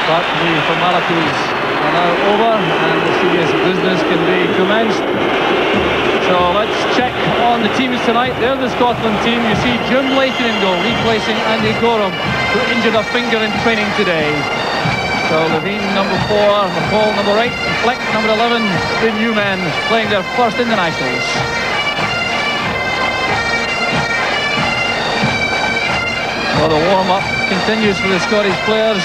But the formalities are now over and the serious business can be commenced. So let's check on the teams tonight. There's the Scotland team. You see Jim Layton in goal, replacing Andy Gorham, who injured a finger in training today. So Levine number 4, McCall number 8, and Fleck number 11, the new men playing their first internationals. So the warm-up continues for the Scottish players,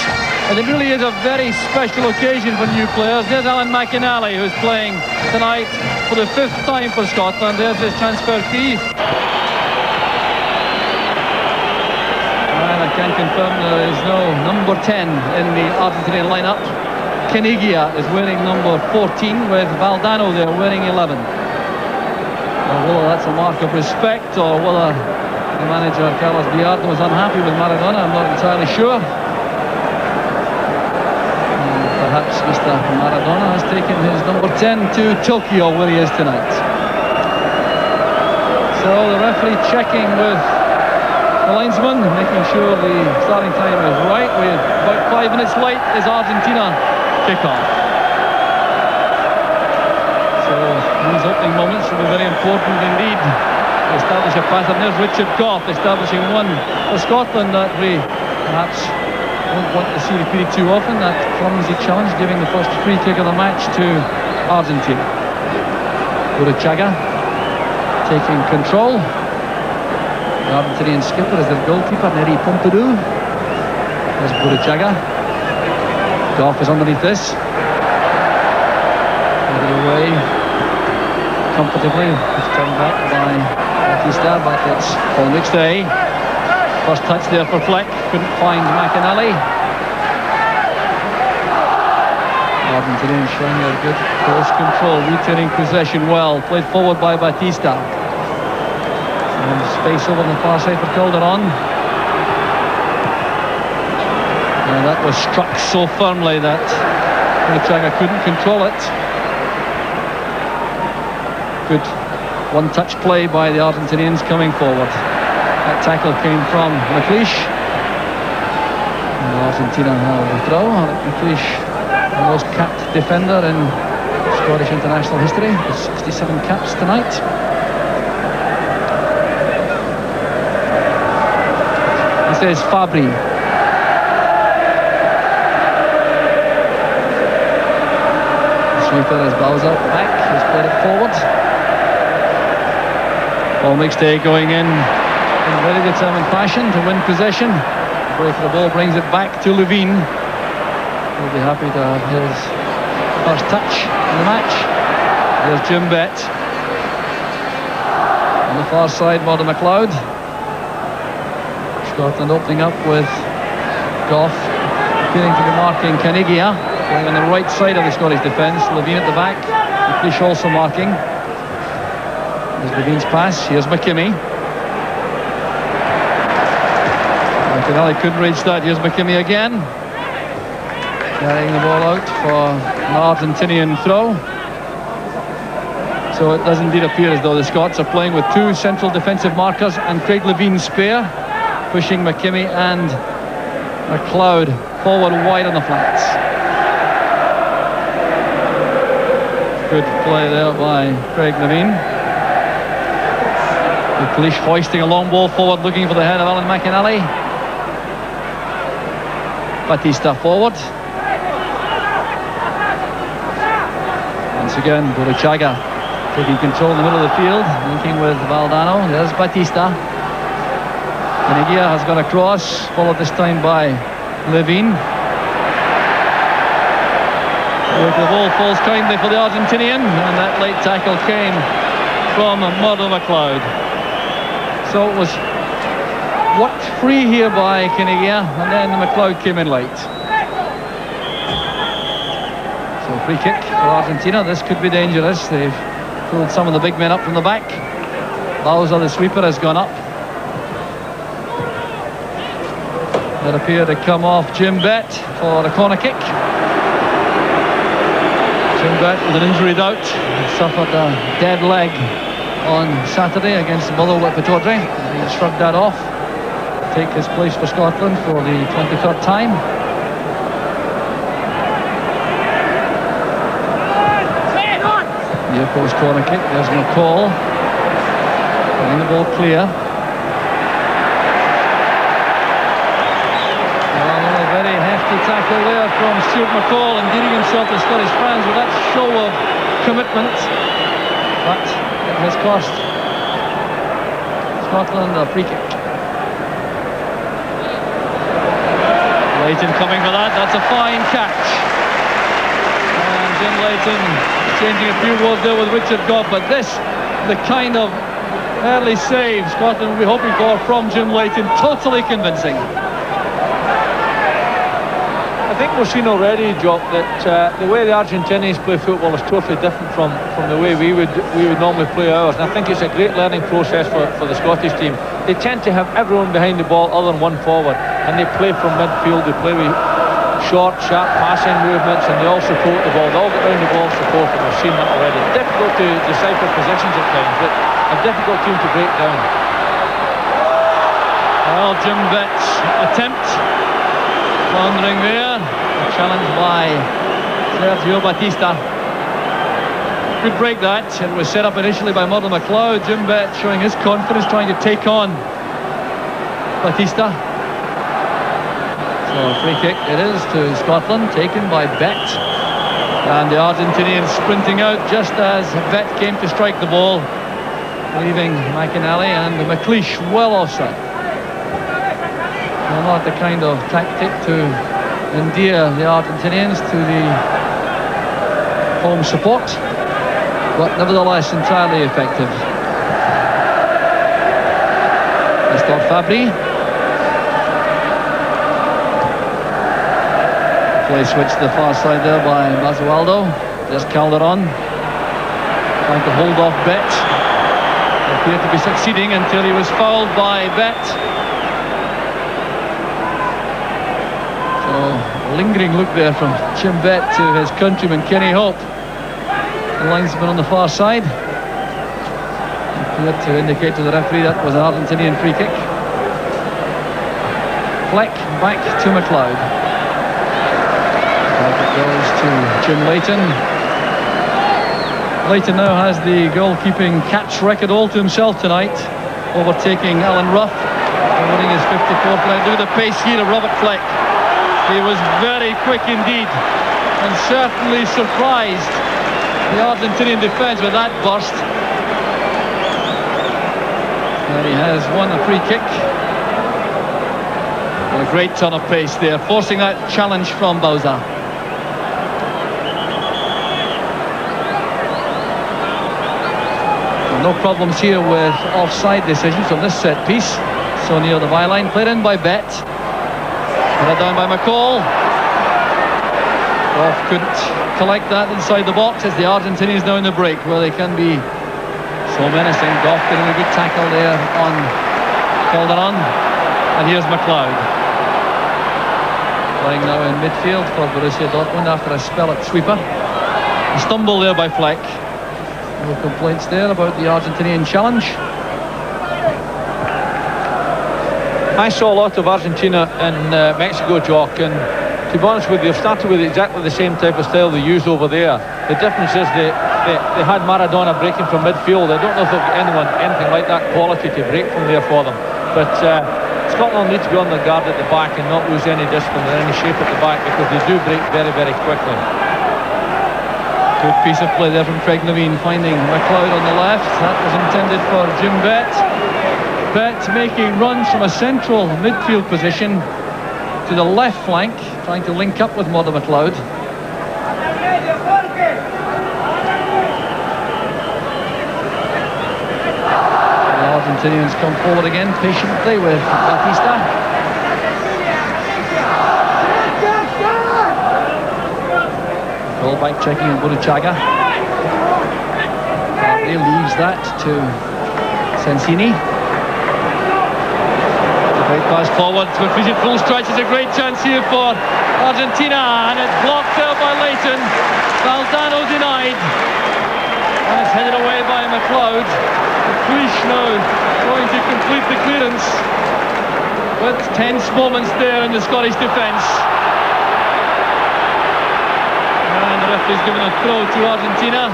and it really is a very special occasion for new players. There's Alan McInally, who's playing tonight for the 5th time for Scotland. There's his transfer fee. And I can confirm there is no number 10 in the Argentinian lineup. Canigia is wearing number 14 with Valdano there wearing 11. Whether that's a mark of respect or whether the manager Carlos Biardo was unhappy with Maradona, I'm not entirely sure. Perhaps Mr. Maradona has taken his number 10 to Tokyo, where he is tonight. So the referee checking with the linesman, making sure the starting time is right. We're about 5 minutes late is Argentina kickoff. So these opening moments will be very important indeed to establish a pattern. There's Richard Gough establishing one for Scotland that we perhaps won't want to see repeated too often. That clumsy challenge, giving the first free kick of the match to Argentina. Urichaga taking control. The Argentinian skipper is their goalkeeper, Neri Pompidou. There's Urichaga. Gough is underneath this. Get it away comfortably. It's turned back by Batista, but it's Paul McStay. First touch there for Fleck, couldn't find McInally. Argentinians showing their good close control, retaining possession well, played forward by Batista. And space over on the far side for Calderon. And that was struck so firmly that Urichaga couldn't control it. Good one-touch play by the Argentinians coming forward. That tackle came from McLeish. Argentina have a throw. McLeish, the most capped defender in Scottish international history, with 67 caps tonight. This is Fabri. The sweeper is Bowser back. He's played it forward. Paul McStay going in very determined fashion to win possession. The break of the ball brings it back to Levine. He'll be happy to have his first touch in the match. There's Jim Bett. On the far side, Martin McLeod. Scotland opening up with Gough appearing to be marking Canigia, playing on the right side of the Scottish defence. Levine at the back. McLeish also marking. There's Levine's pass. Here's McKimmie. McInally couldn't reach that. Here's McKimmie again. Carrying the ball out for an Argentinian throw. So it does indeed appear as though the Scots are playing with 2 central defensive markers and Craig Levine spare, pushing McKimmie and McLeod forward wide on the flats. Good play there by Craig Levine. McLeish hoisting a long ball forward, looking for the head of Alan McInally. Batista forward. Once again, Urichaga taking control in the middle of the field, linking with Valdano. There's Batista. Canigia has got a cross, followed this time by Levine. The ball falls kindly for the Argentinian, and that late tackle came from Murdo McLeod. So it was worked free here by Canigia, and then McLeod came in late. So free kick for Argentina. This could be dangerous. They've pulled some of the big men up from the back. Bowser, the sweeper, has gone up. That appeared to come off Jim Bett for a corner kick. Jim Bett with an injury doubt. He suffered a dead leg on Saturday against Motherwell at Pittodrie. He shrugged that off. Take his place for Scotland for the 23rd time. Near post corner kick. There's McCall. Getting the ball clear. A very hefty tackle there from Stuart McCall, endearing himself to Scottish fans with that show of commitment. But it has cost Scotland a free kick. Leighton coming for that. That's a fine catch. And Jim Leighton exchanging a few words there with Richard Goff. But this, the kind of early save Scotland will be hoping for from Jim Leighton. Totally convincing. I think we've seen already, Jock, that the way the Argentinians play football is totally different from the way we would normally play ours. And I think it's a great learning process for the Scottish team. They tend to have everyone behind the ball other than one forward, and they play from midfield. They play with short, sharp passing movements, and they all support the ball. They all get around the ball and support it. We've seen that already. Difficult to decipher positions at times, but a difficult team to break down. Well, Jim Bett's attempt. Floundering there. A challenge by Sergio Batista. Good break that. It was set up initially by Murdo McLeod. Jim Bett showing his confidence, trying to take on Batista. So a free kick it is to Scotland, taken by Bett. And the Argentinians sprinting out just as Bett came to strike the ball, leaving McInally and McLeish well offside. Well, not the kind of tactic to endear the Argentinians to the home support, but nevertheless entirely effective. Nestor Fabri. Play switch to the far side there by Basualdo. There's Calderon trying to hold off Bett. Appeared to be succeeding until he was fouled by Bett. So, lingering look there from Jim Bett to his countryman Kenny Hope, the linesman on the far side. Appeared to indicate to the referee that was an Argentinian free kick. Fleck back to McLeod. It goes to Jim Leighton. Leighton now has the goalkeeping catch record all to himself tonight, overtaking Alan Rough and winning his 54th round. Look at the pace here of Robert Fleck. He was very quick indeed, and certainly surprised the Argentinian defence with that burst. And he has won a free kick. And a great ton of pace there, forcing that challenge from Bauza. No problems here with offside decisions on this set piece. So near the byline, played in by Bett. Put it down by McCall. Goff couldn't collect that inside the box as the Argentinians now in the break, where they can be so menacing. Goff getting a good tackle there on Calderon. And here's McLeod. Playing now in midfield for Borussia Dortmund after a spell at sweeper. A stumble there by Fleck. No complaints there about the Argentinian challenge. I saw a lot of Argentina in Mexico, Jock, and to be honest with you, they've started with exactly the same type of style they use over there. The difference is they had Maradona breaking from midfield. I don't know if they've got anything like that quality to break from there for them. But Scotland need to be on their guard at the back and not lose any discipline or any shape at the back, because they do break very, very quickly. Good piece of play there from Craig Naveen, finding McLeod on the left. That was intended for Jim Bett. Bett making runs from a central midfield position to the left flank, trying to link up with Murdo McLeod. The Argentinians come forward again patiently with Batista. Goal back checking in Buruchaga. He leaves that to Sensini. A great pass forward to McLeish. Full stretch is a great chance here for Argentina, and it's blocked there by Leighton. Valdano denied, and it's headed away by McLeod. McLeish now going to complete the clearance, but tense moments there in the Scottish defence. And the referee's given a throw to Argentina.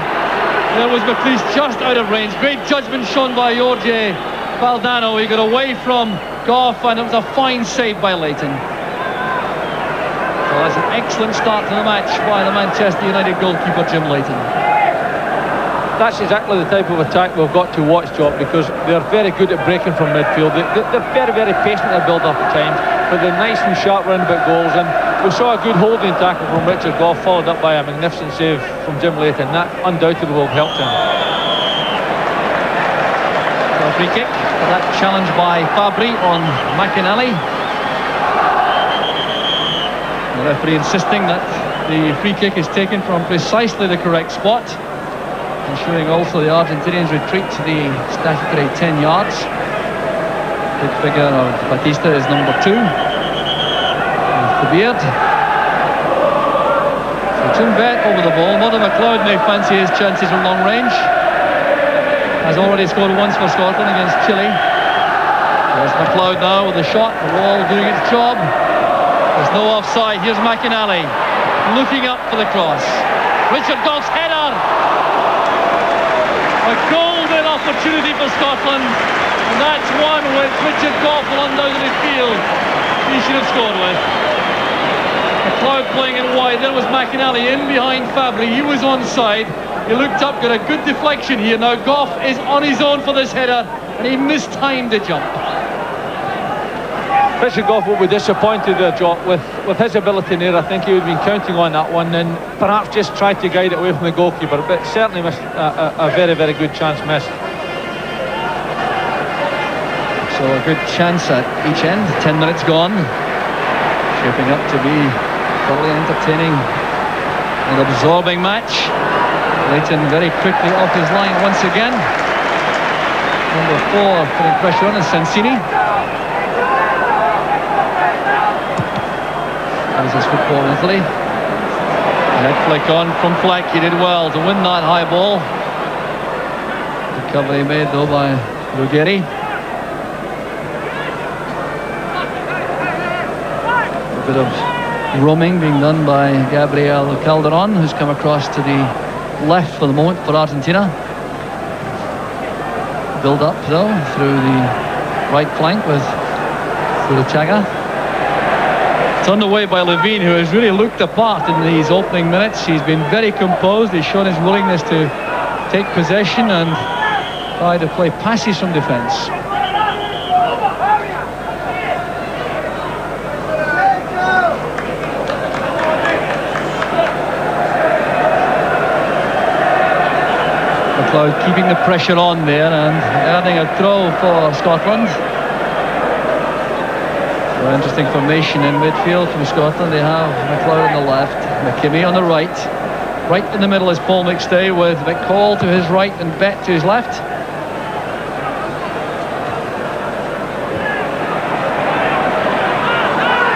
There was McLeish just out of range. Great judgment shown by Jorge Valdano. He got away from Goff, and it was a fine save by Leighton. So that's an excellent start to the match by the Manchester United goalkeeper, Jim Leighton. That's exactly the type of attack we've got to watch, Jock, because they're very good at breaking from midfield. They're very, very patient in their build-up at times, but they're nice and sharp round-about goals. And we saw a good holding tackle from Richard Goff, followed up by a magnificent save from Jim Leighton. That undoubtedly will have helped him. So a free kick for that challenge by Fabry on McInally. The referee insisting that the free kick is taken from precisely the correct spot, ensuring also the Argentinians retreat to the statutory 10 yards. Big figure of Batista is number 2. With the beard. So Tumbet over the ball. Mother McLeod may fancy his chances from long range. Has already scored once for Scotland against Chile. There's McLeod now with the shot. The wall doing its job. There's no offside. Here's McInally looking up for the cross. Richard Goff's header. A golden opportunity for Scotland, and that's one which Richard Goff will undoubtedly feel he should have scored with. McLeod playing in wide. There was McInally in behind Fabry. He was onside. He looked up, got a good deflection here. Now Goff is on his own for this header, and he mistimed the jump. Richard Goff will be disappointed there, Jock, with his ability there. I think he would have been counting on that one and perhaps just tried to guide it away from the goalkeeper, but certainly missed a very, very good chance missed. So a good chance at each end. 10 minutes gone. Shaping up to be probably an entertaining and absorbing match. Leighton very quickly off his line once again. Number 4 putting pressure on is Sensini. There's his football in Italy. Head flick on from Fleck. He did well to win that high ball. Recovery made though by Ruggeri. A bit of roaming being done by Gabriel Calderon, who's come across to the left for the moment for Argentina. Build up though through the right flank with Furuchaga. It's underway by Levine, who has really looked the part in these opening minutes. He's been very composed. He's shown his willingness to take possession and try to play passes from defence. McLeod keeping the pressure on there and earning a throw for Scotland. So interesting formation in midfield from Scotland. They have McLeod on the left, McKimmie on the right. Right in the middle is Paul McStay with McCall to his right and Bett to his left.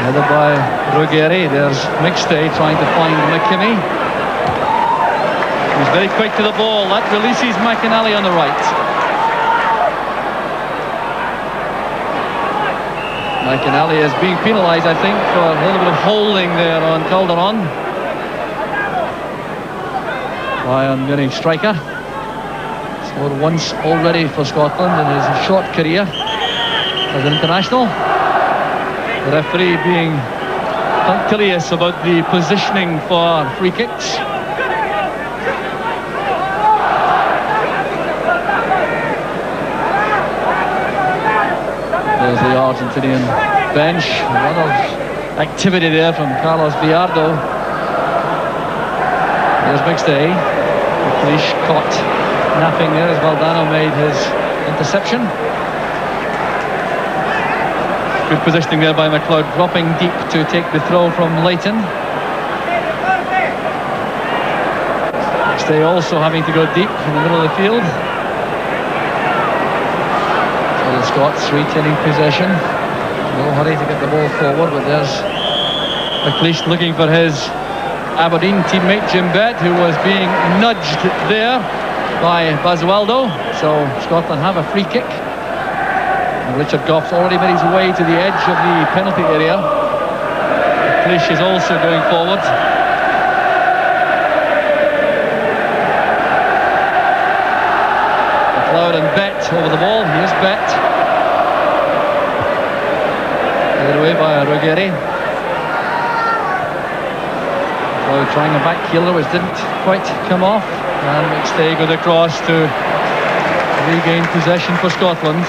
Headed by Ruggeri. There's McStay trying to find McKimmie. He's very quick to the ball. That releases McInally on the right. McInally is being penalised, I think, for a little bit of holding there on Calderon. Ryan winning striker. Scored once already for Scotland in his short career as an international. The referee being punctilious about the positioning for free kicks. There's the Argentinian bench. A lot of activity there from Carlos Villardo. There's McStay. McLeish caught napping there as Valdano made his interception. Good positioning there by McLeod, dropping deep to take the throw from Leighton. McStay also having to go deep in the middle of the field. The Scots retaining possession. No hurry to get the ball forward, but there's McLeish looking for his Aberdeen teammate Jim Bett, who was being nudged there by Basualdo. So Scotland have a free kick. And Richard Goff's already made his way to the edge of the penalty area. McLeish is also going forward. Bet. Headed away by Ruggeri. Trying a back healer which didn't quite come off, and McStay got across to regain possession for Scotland.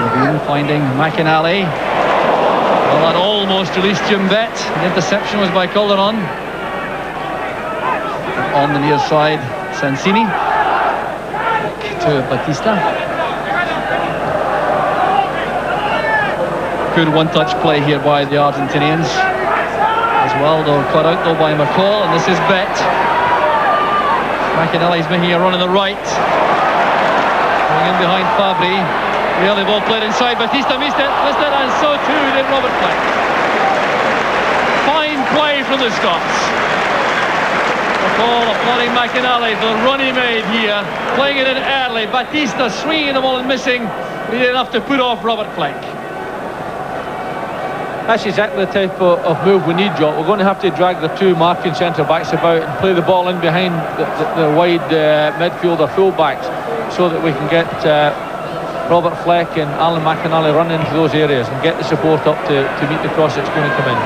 Levine finding McInally. Well, that almost released Jim Bet. The interception was by Calderon. On the near side, Sansini to Batista. Good one-touch play here by the Argentinians. As well, though, cut out though by McCall, and this is Bet. McInally's making a run on the right. Going in behind Fabry. The early ball played inside. Batista missed it, and so too did Robert Fleck. Fine play from the Scots. McCall applauding McInally for the run he made here. Playing it in early. Batista swinging the ball and missing. He did enough to put off Robert Fleck. That's exactly the type of move we need, Jock. We're going to have to drag the two marking centre-backs about and play the ball in behind the wide midfielder full-backs so that we can get Robert Fleck and Alan McInally run into those areas and get the support up to meet the cross that's going to come in. A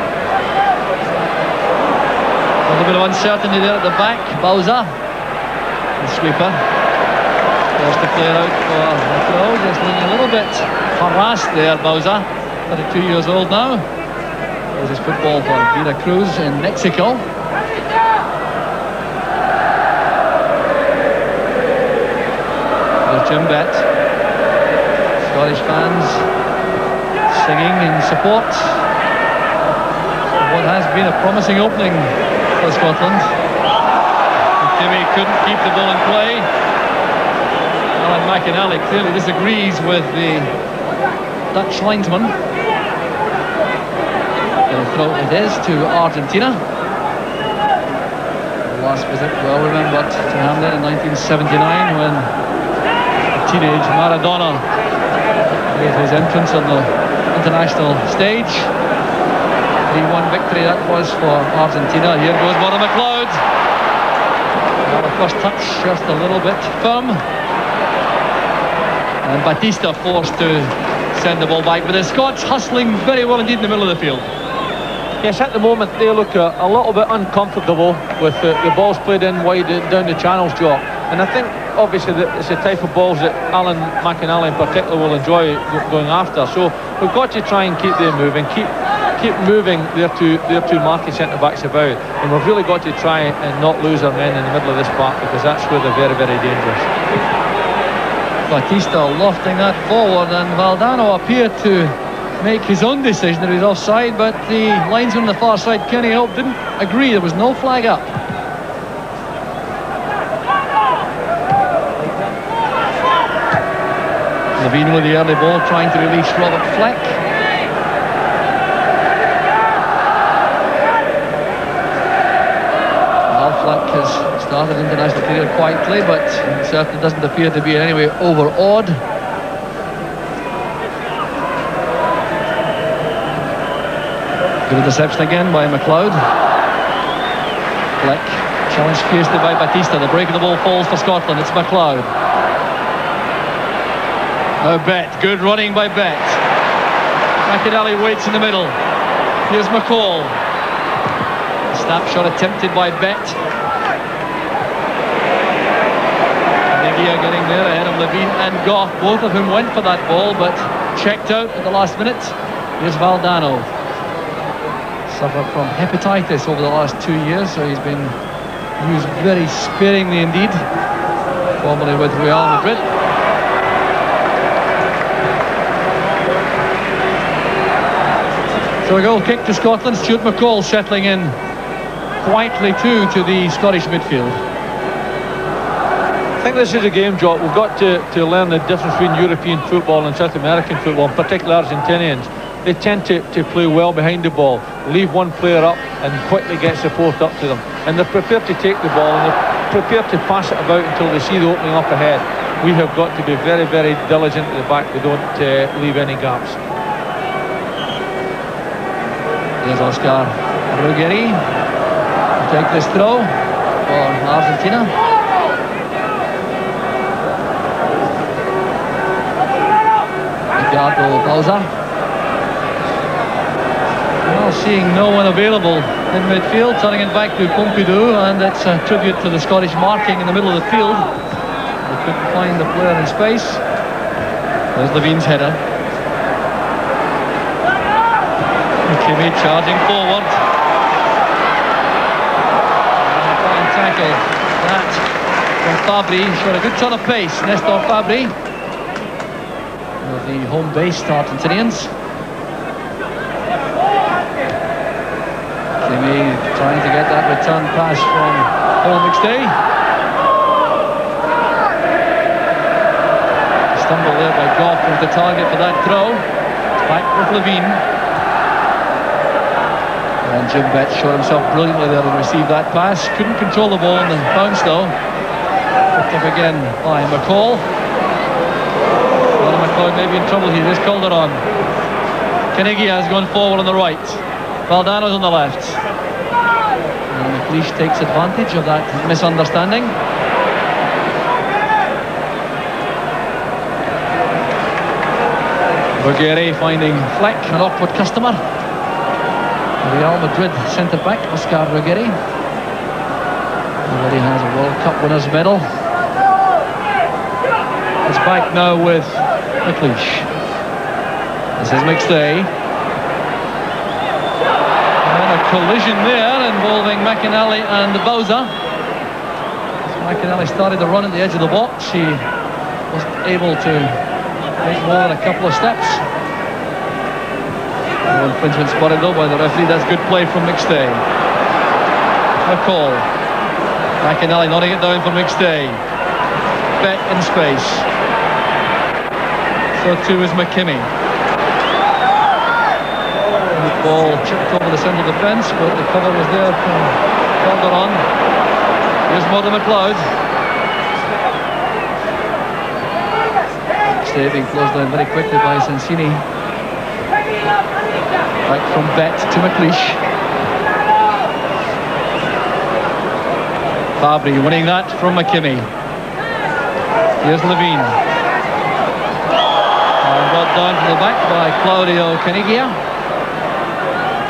little bit of uncertainty there at the back. Bauza, the sweeper, forced to clear out for the throw. Just looking a little bit harassed there, Bauza. 32 years old now. This is football for Veracruz in Mexico. There's Jim Bet. Scottish fans singing in support of what has been a promising opening for Scotland. Timmy couldn't keep the ball in play. Alan McInally clearly disagrees with the Dutch linesman. The throw it is to Argentina. The last visit well remembered to Hamden in 1979 when teenage Maradona made his entrance on the international stage. 3-1 victory that was for Argentina. Here goes Warren McLeod. Well, the first touch just a little bit firm. And Batista forced to send the ball back, but the Scots hustling very well indeed in the middle of the field. Yes, at the moment they look a little bit uncomfortable with the balls played in wide down the channels, Jock. And I think obviously that it's the type of balls that Alan McInally in particular will enjoy going after. So we've got to try and keep them moving, keep moving their two marking centre-backs about. And we've really got to try and not lose our men in the middle of this park, because that's where they're very, very dangerous. Batista lofting that forward, and Valdano appeared to make his own decision that he was offside, but the linesman on the far side, Kenny Hope, didn't agree. There was no flag up. Levine with the early ball, trying to release Robert Fleck. Well, Fleck has started international career quietly, but certainly doesn't appear to be in any way overawed. Good interception again by McLeod. Fleck challenged fiercely by Batista. The break of the ball falls for Scotland. It's McLeod. Now Bet. Good running by Bet. McInally waits in the middle. Here's McCall. Snapshot attempted by Bet. Nigia getting there ahead of Levine and Goff. Both of whom went for that ball, but checked out at the last minute. Here's Valdano. Suffered from hepatitis over the last 2 years, so he's been used very sparingly indeed, formerly with Real Madrid. So a goal kick to Scotland. Stuart McCall settling in quietly too to the Scottish midfield. I think this is a game, Jock. We've got to learn the difference between European football and South American football, particularly Argentinians. They tend to play well behind the ball, leave one player up and quickly get support up to them. And they're prepared to take the ball and they're prepared to pass it about until they see the opening up ahead. We have got to be very, very diligent at the back. We don't leave any gaps. There's Oscar Ruggeri to take this throw for Argentina. Edgardo Bauza. Well, seeing no one available in midfield, turning it back to Pompidou, and it's a tribute to the Scottish marking in the middle of the field. They couldn't find the player in space. There's Levine's header. Kimi charging forward. Fine tackle. That from Fabry. Showed a good ton of pace. Nestor Fabry. The home base Argentinians. Kimi trying to get that return pass from Paul McStay. Stumble there by Goff with the target for that throw. Back with Levine. And Jim Betts showed himself brilliantly there to receive that pass. Couldn't control the ball on the bounce though. Picked up again by McCall. McCall may be in trouble here. Here's Calderon. Canigia has gone forward on the right. Valdano's on the left. And McLeish takes advantage of that misunderstanding. Ruggeri finding Fleck, an awkward customer. Real Madrid centre-back, Oscar Ruggeri. Already has a World Cup winners medal. It's back now with McLeish. This is McStay. And a collision there involving McInally and Bauza. McInally started to run at the edge of the box. He wasn't able to make more than a couple of steps. No infringement spotted though by the referee. That's good play from McStay. McCall. McInally nodding it down for McStay. Bet in space. So too is McKimmie. The ball chipped over the central defence, but the cover was there from Calderon. Here's Murdo McLeod. McStay being closed down very quickly by Sensini. Back from Bet to McLeish. Fabry winning that from McKimmie. Here's Levine. And brought down from the back by Claudio Canigia.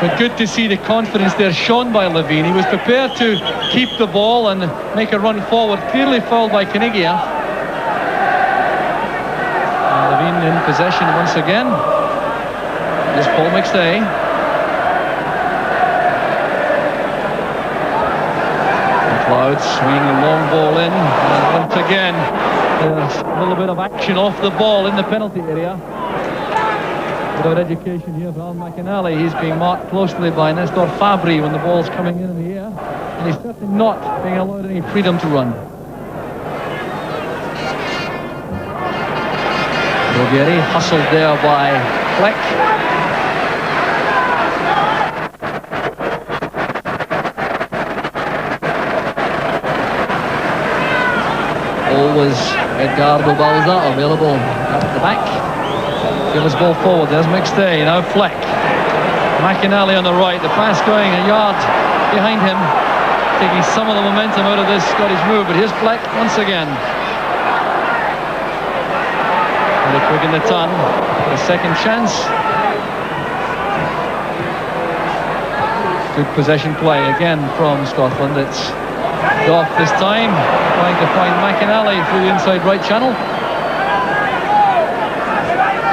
But good to see the confidence there shown by Levine. He was prepared to keep the ball and make a run forward. Clearly fouled by Canigia. And Levine in possession once again. Here's Paul McStay. McLeod swinging a long ball in. And once again, there's a little bit of action off the ball in the penalty area. Without education here for Alan McInally. He's being marked closely by Nestor Fabry when the ball's coming in the air. And he's certainly not being allowed any freedom to run. Ruggeri hustled there by Fleck. Always Edgardo Bauza available at the back. Give his ball forward. There's McStay. Now Fleck. McInally on the right. The pass going a yard behind him, taking some of the momentum out of this Scottish move. But here's Fleck once again. Really quick in the turn for a second chance. Good possession play again from Scotland. It's Goff this time, trying to find McInally through the inside right channel.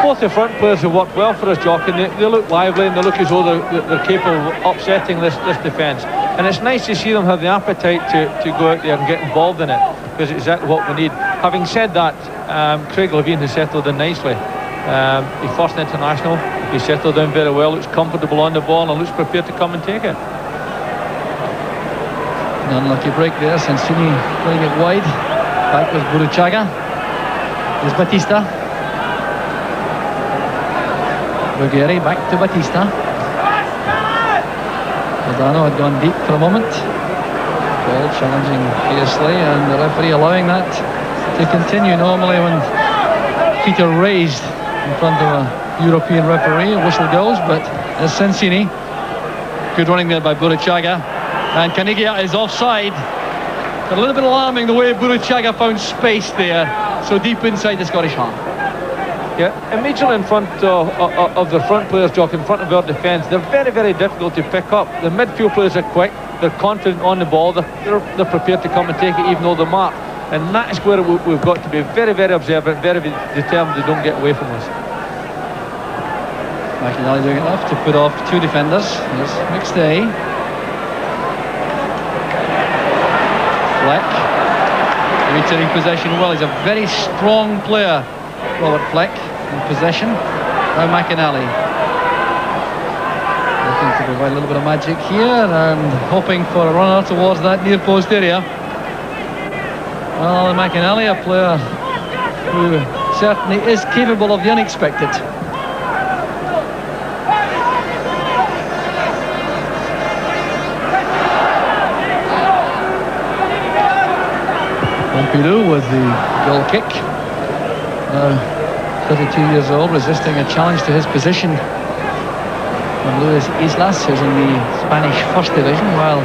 Both the front players have worked well for us, Jock, and they look lively and they look as though they're capable of upsetting this defence. And it's nice to see them have the appetite to go out there and get involved in it, because it's exactly what we need. Having said that, Craig Levein has settled in nicely. He's first international. He settled down very well, looks comfortable on the ball and looks prepared to come and take it. An unlucky break there. Sensini playing it wide. Back with Buruchaga. There's Batista. Ruggeri back to Batista. Valdano had gone deep for a moment. Ball challenging fiercely, and the referee allowing that to continue. Normally when feet are raised in front of a European referee, a whistle goes, but there's Sensini. Good running there by Buruchaga. And Canigia is offside. A little bit alarming the way Buruchaga found space there, so deep inside the Scottish half. Yeah, immediately in front of the front players, Jock, in front of our defence, they're very, very difficult to pick up. The midfield players are quick, they're confident on the ball, they're prepared to come and take it even though they're marked. And that is where we've got to be very, very observant, very determined they don't get away from us. McInally doing enough to put off two defenders. Here's McStay. Fleck retaining possession well. He's a very strong player, Robert Fleck, in possession. Now McInally looking to provide a little bit of magic here and hoping for a runner towards that near post area. Well, McInally, a player who certainly is capable of the unexpected. Pompidou with the goal kick. Now 32 years old, resisting a challenge to his position from Luis Islas, who's in the Spanish First Division, while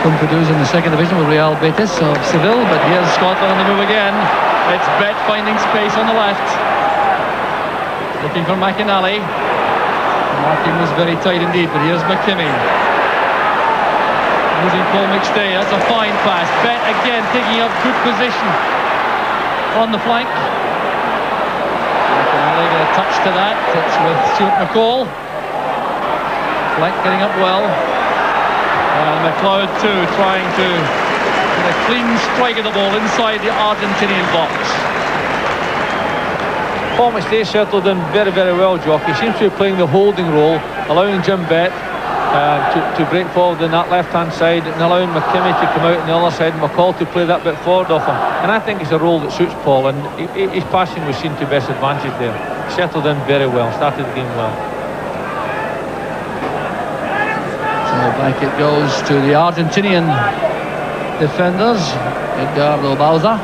Pompidou's in the Second Division with Real Betis of Seville. But here's Scotland on the move again. It's Bet finding space on the left, looking for McInally. Marking was very tight indeed, but here's McKimmie. Losing Paul McStay. That's a fine pass. Bet again taking up good position on the flank. McInally get a touch to that. It's with Stuart McCall. Fleck getting up well. And McLeod too, trying to get a clean strike of the ball inside the Argentinian box. Paul McStay settled in very, very well, Jock. He seems to be playing the holding role, allowing Jim Bett to break forward on that left-hand side and allowing McKimmie to come out on the other side and McCall to play that bit forward off him. And I think it's a role that suits Paul, and his passing was seen to best advantage there. Settled in very well, started the game well. So back it goes to the Argentinian defenders. Edgardo Bauza.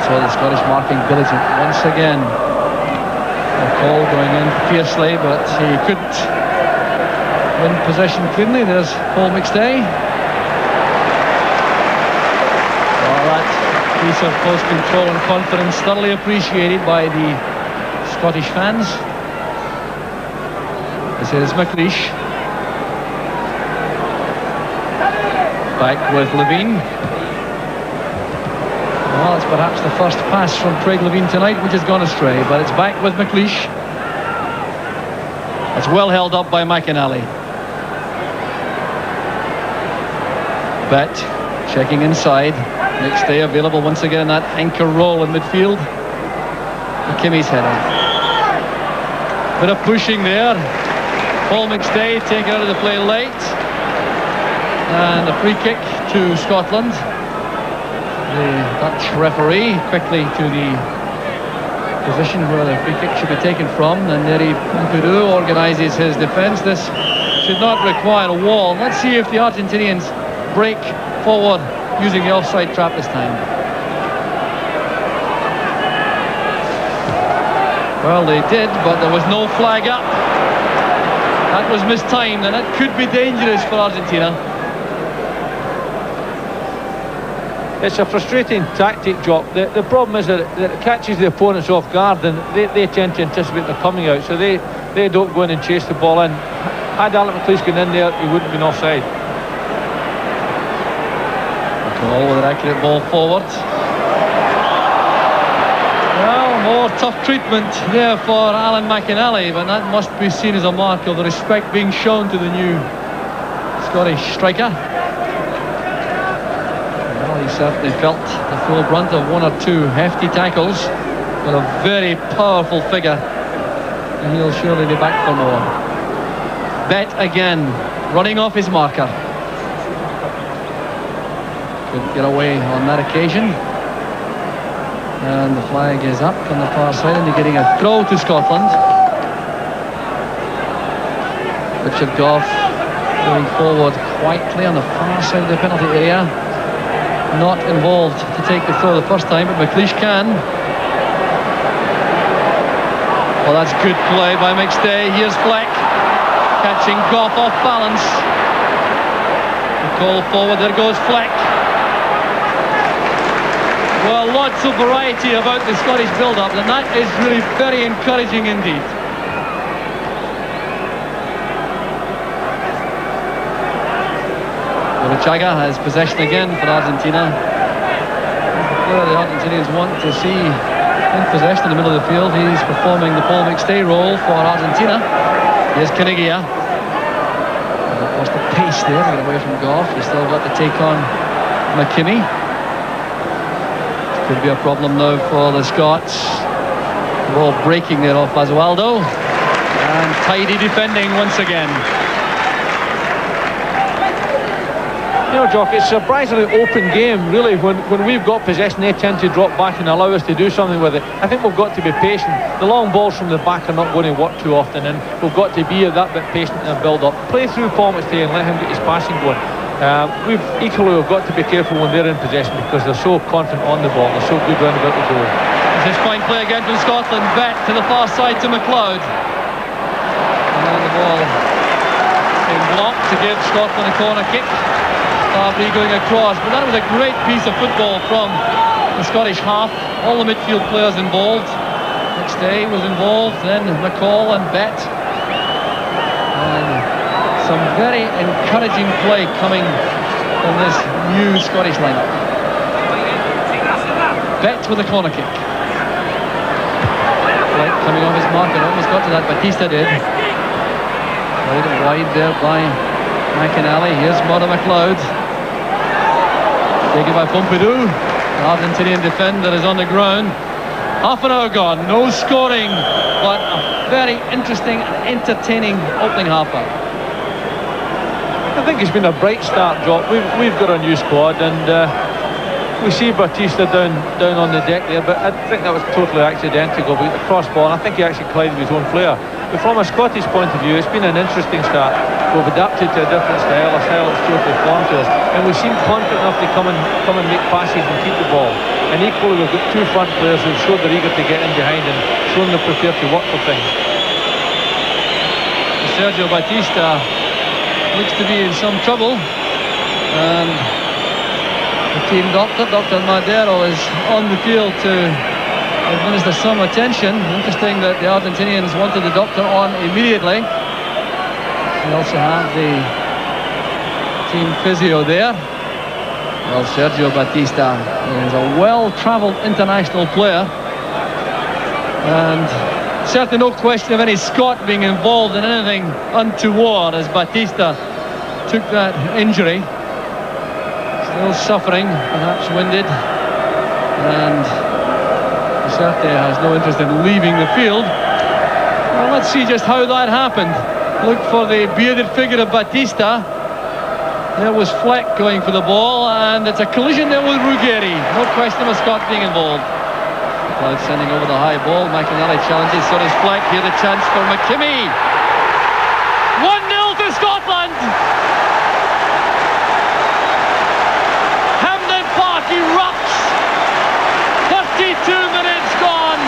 So the Scottish marking diligent once again. McCall going in fiercely, but he couldn't win possession cleanly. There's Paul McStay. Well, that piece of close control and confidence thoroughly appreciated by the Scottish fans. This is McLeish. Back with Levine. Well, it's perhaps the first pass from Craig Levine tonight which has gone astray, but it's back with McLeish. It's well held up by McInally. Bet checking inside. McStay available once again in that anchor role in midfield. McKimmie's header. Bit of pushing there. Paul McStay taken out of the play late. And a free kick to Scotland. The Dutch referee quickly to the position where the free kick should be taken from, and Neri Pompidou organises his defence. This should not require a wall. Let's see if the Argentinians break forward using the offside trap this time. Well, they did, but there was no flag up. That was mistimed, and it could be dangerous for Argentina. It's a frustrating tactic, Jock. The problem is that it catches the opponents off guard, and they tend to anticipate they're coming out, so they don't go in and chase the ball in. Had Alec McLeish gone in there, he wouldn't have been offside. McCall with an accurate ball forward. Well, more tough treatment there for Alan McInally, but that must be seen as a mark of the respect being shown to the new Scottish striker. He certainly felt the full brunt of one or two hefty tackles, but a very powerful figure, and he'll surely be back for more. Bet again, running off his marker. Couldn't get away on that occasion, and the flag is up on the far side, indicating a throw to Scotland. Richard Gough going forward quietly on the far side of the penalty area. Not involved to take the throw the first time, but McLeish can. Well, that's good play by McStay. Here's Fleck catching Gough off balance. The call forward, there goes Fleck. Well, lots of variety about the Scottish build-up, and that is really very encouraging indeed. Chaga has possession again for Argentina. The Argentinians want to see in possession in the middle of the field. He's performing the Paul McStay role for Argentina. Here's Kanigia. Lost the pace there to get away from Goff. He's still got to take on McKinney. Could be a problem now for the Scots. The ball breaking there off Basualdo. And tidy defending once again. You know, Jock, it's a surprisingly open game, really. When we've got possession, they tend to drop back and allow us to do something with it. I think we've got to be patient. The long balls from the back are not going to work too often, and we've got to be that bit patient in our build-up. Play through Paul McStay and let him get his passing going. We've got to be careful when they're in possession because they're so confident on the ball. They're so good round about the goal. This is fine play again from Scotland. Bet to the far side to McLeod. And then the ball being blocked to give Scotland a corner kick. Fabry going across, but that was a great piece of football from the Scottish half. All the midfield players involved. McStay was involved, then McCall and Bet. And some very encouraging play coming from this new Scottish lineup. Bet with a corner kick. Right, coming off his mark, and almost got to that, Batista did. Played it wide there by McInally. Here's Murdo McLeod. Taken by Pompidou. The Argentinian defender is on the ground. Half an hour gone, no scoring, but a very interesting and entertaining opening half hour. I think it's been a bright start, Jock. We've got a new squad, and we see Batista down on the deck there, but I think that was totally accidental. But the cross ball, and I think he actually collided with his own player. But from a Scottish point of view, it's been an interesting start. We've adapted to a different style, a style that's totally foreign to us, and we seem confident enough to come and make passes and keep the ball. And equally, we've got two front players who've showed they're eager to get in behind and shown they're prepared to work for things. Sergio Batista looks to be in some trouble, and the team doctor, Dr. Madero, is on the field to administer some attention. Interesting that the Argentinians wanted the doctor on immediately. We also have the team physio there. Well, Sergio Batista is a well-travelled international player, and certainly no question of any Scot being involved in anything untoward as Batista took that injury. Still suffering, perhaps winded, and he certainly has no interest in leaving the field. Well, let's see just how that happened. Look for the bearded figure of Batista. There was Fleck going for the ball, and it's a collision there with Ruggeri. No question of a Scot being involved. Cloud sending over the high ball. McInally challenges, so does Fleck. Here the chance for McKimmie. 1-0 to Scotland. Hampden Park erupts. 32 minutes gone,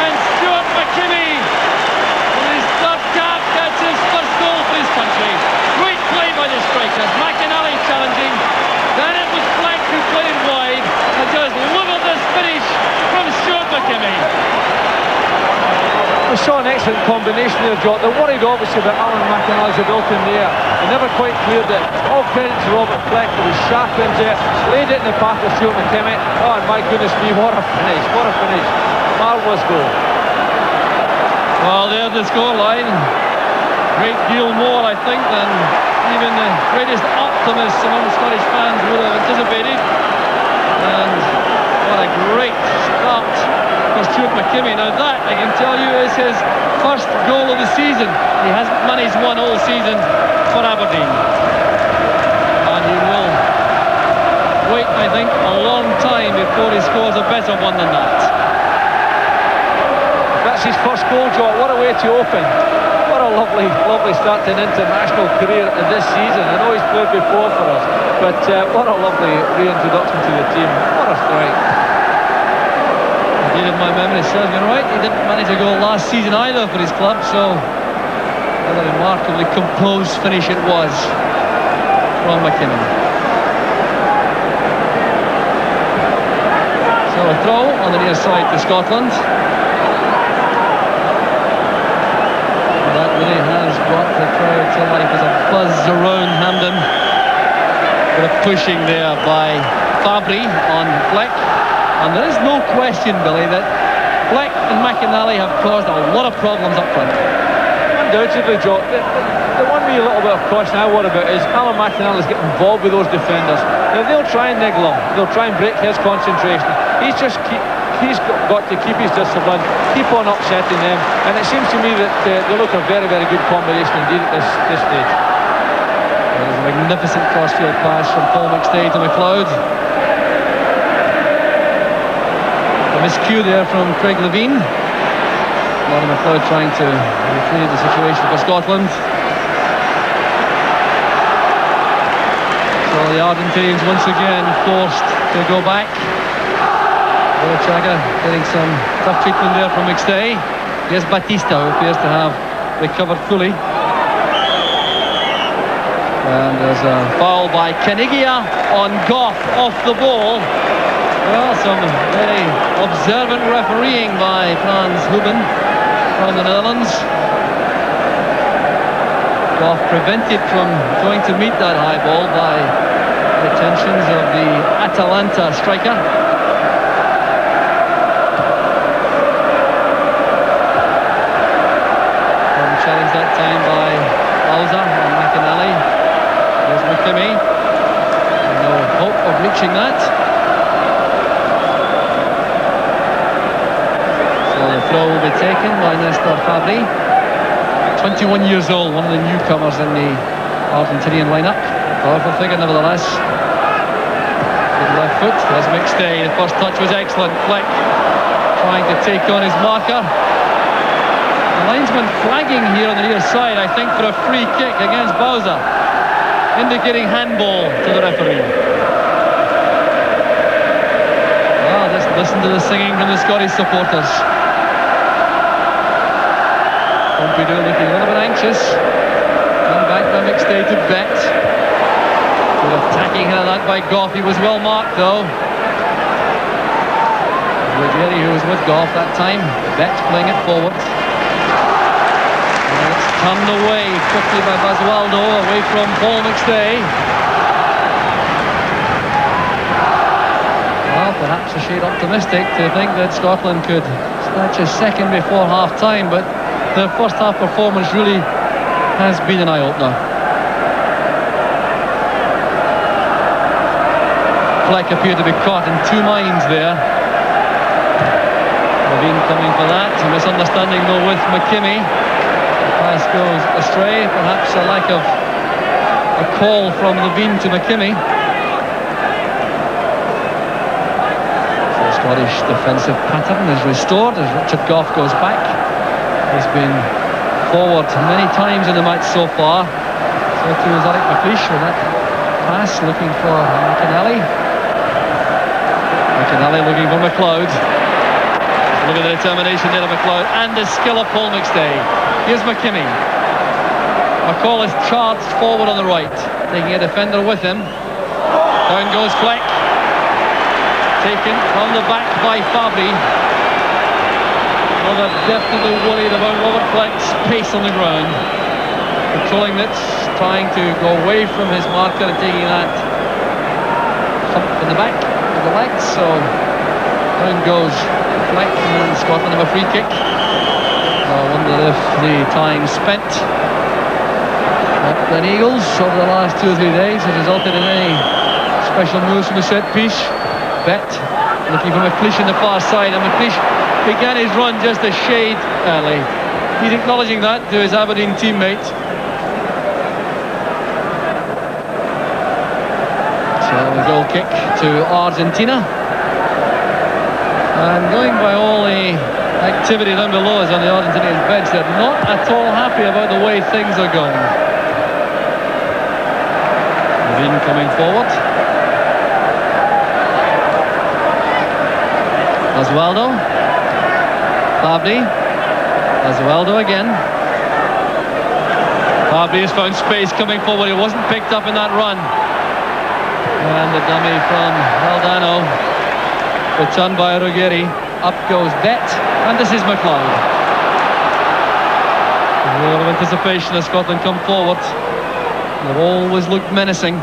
and Stuart McKimmie, in his third cap, gets his first goal for his country. Great play by the strikers. McInally challenging. Then it was Fleck who played wide and just levelled this finish from Stuart McKimmie. We saw an excellent combination there, Jock. They're worried obviously about Alan McInally's ability in the air. They never quite cleared it. All credit to Robert Fleck, who was sharp into it, laid it in the path of Stuart McKimmie. Oh, and my goodness me, what a finish, what a finish. Marvellous goal. Well, there's the scoreline. Great deal more, I think, than even the greatest optimists among Scottish fans would have anticipated. And what a great start for Stuart McKimmie. Now that, I can tell you, is his first goal of the season. He hasn't managed one whole season for Aberdeen. And he will wait, I think, a long time before he scores a better one than that. That's his first goal, Jock. What a way to open. What a lovely, lovely start to an international career in this season. I know he's played before for us, but what a lovely reintroduction to the team. What a strike. Indeed, if my memory serves me right, he didn't manage a goal last season either for his club, so what a remarkably composed finish it was from McKinnon. So a throw on the near side to Scotland. That really has brought the crowd to life. There's a buzz around Hampden. Bit of pushing there by Fabry on Fleck. And there is no question, Billy, that Fleck and McInally have caused a lot of problems up front. Undoubtedly, Joe. The one me a little bit of caution I worry about is Alan McInally's getting involved with those defenders. Now, they'll try and niggle him. They'll try and break his concentration. He's got to keep his discipline, keep on upsetting them, and it seems to me that they look a very, very good combination indeed at this stage. There's a magnificent crossfield pass from Paul McStay to McLeod. A miscue there from Craig Levine. Martin McLeod trying to retrieve the situation for Scotland. So the Argentinians once again forced to go back. Chaga getting some tough treatment there from McStay. Here's Batista, who appears to have recovered fully. And there's a foul by Canigia on Goff off the ball. Well, some very observant refereeing by Frans Huben from the Netherlands. Goff prevented from going to meet that high ball by the attentions of the Atalanta striker. Challenged that time by Bowser and McInally. There's McKimmie. No hope of reaching that. So the throw will be taken by Nestor Fabry. 21 years old, one of the newcomers in the Argentinian lineup. Powerful figure nevertheless. Good left foot. There's McStay. The first touch was excellent. Fleck trying to take on his marker. The linesman flagging here on the near side, I think, for a free kick against Bowser, indicating handball to the referee. Well, just listen to the singing from the Scottish supporters. Pompidou looking a little bit anxious. Come back by McStay to Bet. Good attacking header that by Goff. He was well marked though. Ruggieri, who was with Goff that time. Bet playing it forward. Turned away quickly by Basualdo, away from Paul McStay. Well, perhaps a shade optimistic to think that Scotland could snatch a second before half-time, but their first half performance really has been an eye-opener. Fleck appeared to be caught in two minds there. Levine coming for that, a misunderstanding though with McKimmie. Pass goes astray, perhaps a lack of a call from Levine to McKimmie. So the Scottish defensive pattern is restored as Richard Goff goes back. He's been forward many times in the match so far. So too is Eric McLeish with that pass, looking for McInally. McInally looking for McLeod. Look at the determination there of McLeod and the skill of Paul McStay. Here's McKimmie. McCall is charged forward on the right, taking a defender with him. Down goes Fleck. Taken from the back by Fabry. Well, they're definitely worried about Robert Fleck's pace on the ground. Controlling it, trying to go away from his marker and taking that hump in the back of the legs. So down goes Fleck, and Scotland have a free kick. I wonder if the time spent at Glen Eagles over the last 2 or 3 days has resulted in any special moves from the set piece. Bet looking for McLeish on the far side, and McLeish began his run just a shade early. He's acknowledging that to his Aberdeen teammate. So the goal kick to Argentina. And going by all the activity down below us on the Argentinian bench, they're not at all happy about the way things are going. Levine coming forward. Basualdo. Fabry. Basualdo again. Fabry has found space coming forward. He wasn't picked up in that run. And the dummy from Valdano. Returned by Ruggeri. Up goes Bet, and this is McLeod. A lot of anticipation as Scotland come forward. They've always looked menacing.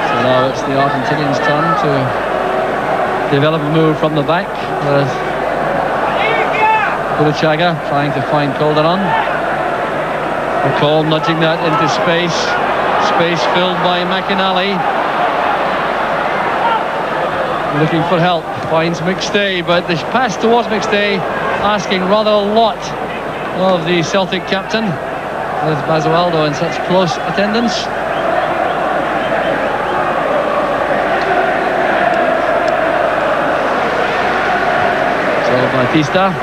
So now it's the Argentinians' turn to develop a move from the back. With Uluchaga trying to find Calderon. McCall nudging that into space. Space filled by McInally. Looking for help. Finds McStay, but the pass towards McStay asking rather a lot of the Celtic captain, with Basualdo in such close attendance. So Batista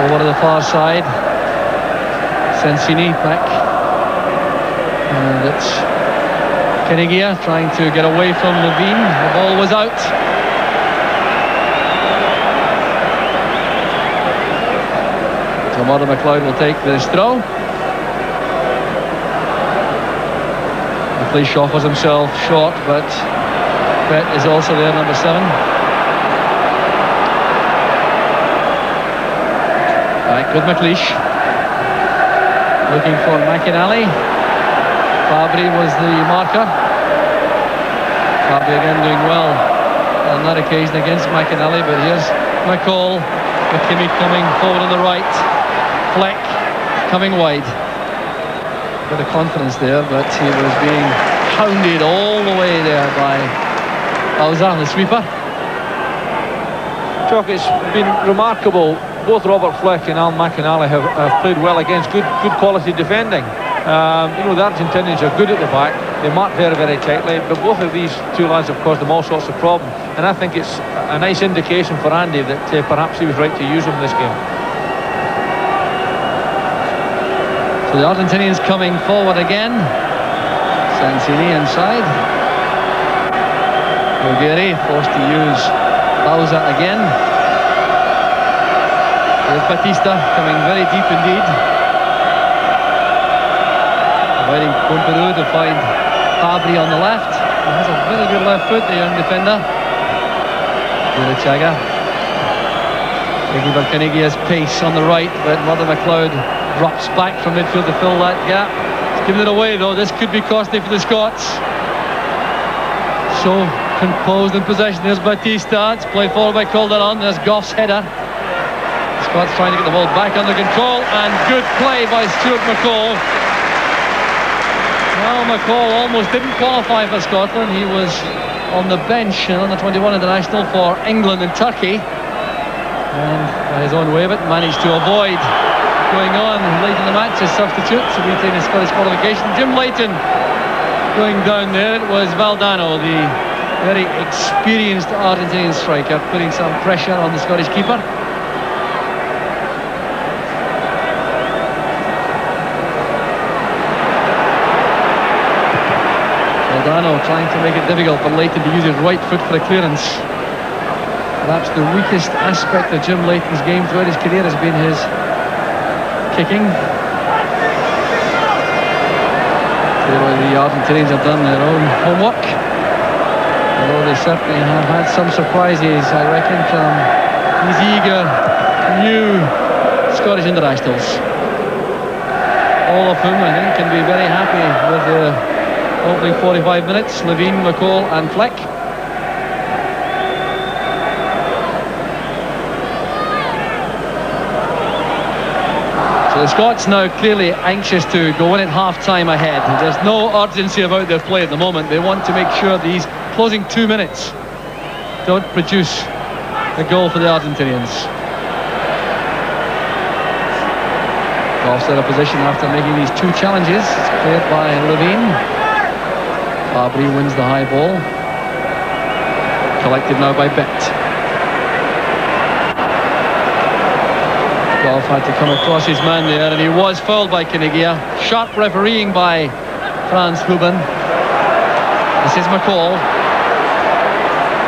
over to the far side. Sensini back, and it's Kenigia trying to get away from Levine. The ball was out. So Martin McLeod will take this throw. McLeish offers himself short, but Bet is also there, number 7. Back with McLeish. Looking for McInally. Fabry was the marker. Fabry again doing well on that occasion against McInally, but here's McCall. McKimmie coming forward on the right. Fleck coming wide. Bit of confidence there, but he was being hounded all the way there by Bowser, the sweeper. Chuck, it's been remarkable. Both Robert Fleck and Al McInally have played well against good quality defending. You know, the Argentinians are good at the back. They mark very, very tightly, but both of these two lads have caused them all sorts of problems, and I think it's a nice indication for Andy that perhaps he was right to use them this game. So the Argentinians coming forward again. Sensini inside. Ruggeri forced to use Bauza again. There's Batista coming very deep indeed. Waiting Pompidou to find Fabry on the left. He has a very good left foot, the young defender. Uluchaga. Looking for Kenigia's pace on the right, but Mother McLeod drops back from midfield to fill that gap. He's giving it away though. This could be costly for the Scots. So composed in possession. There's Batista. It's played forward by Calderon. There's Goff's header. Scots trying to get the ball back under control, and good play by Stuart McCall. Well, McCall almost didn't qualify for Scotland. He was on the bench on the 21 international for England and Turkey, and by his own way of it managed to avoid going on late in the match as substitute to retain his Scottish qualification. Jim Leighton going down there. It was Valdano, the very experienced Argentinian striker, putting some pressure on the Scottish keeper. Valdano trying to make it difficult for Leighton to use his right foot for a clearance. Perhaps the weakest aspect of Jim Leighton's game throughout his career has been his kicking. The Argentinians have done their own homework, although they certainly have had some surprises, I reckon, from these eager new Scottish internationals, all of whom I think can be very happy with the opening 45 minutes. Levine, McCall and Fleck. So the Scots now clearly anxious to go in at half-time ahead. There's no urgency about their play at the moment. They want to make sure these closing 2 minutes don't produce a goal for the Argentinians. Off set of position after making these 2 challenges. It's cleared by Levine. Fabry wins the high ball. Collected now by Bet. Goff had to come across his man there, and he was fouled by Kenigia. Sharp refereeing by Franz Huben. This is McCall.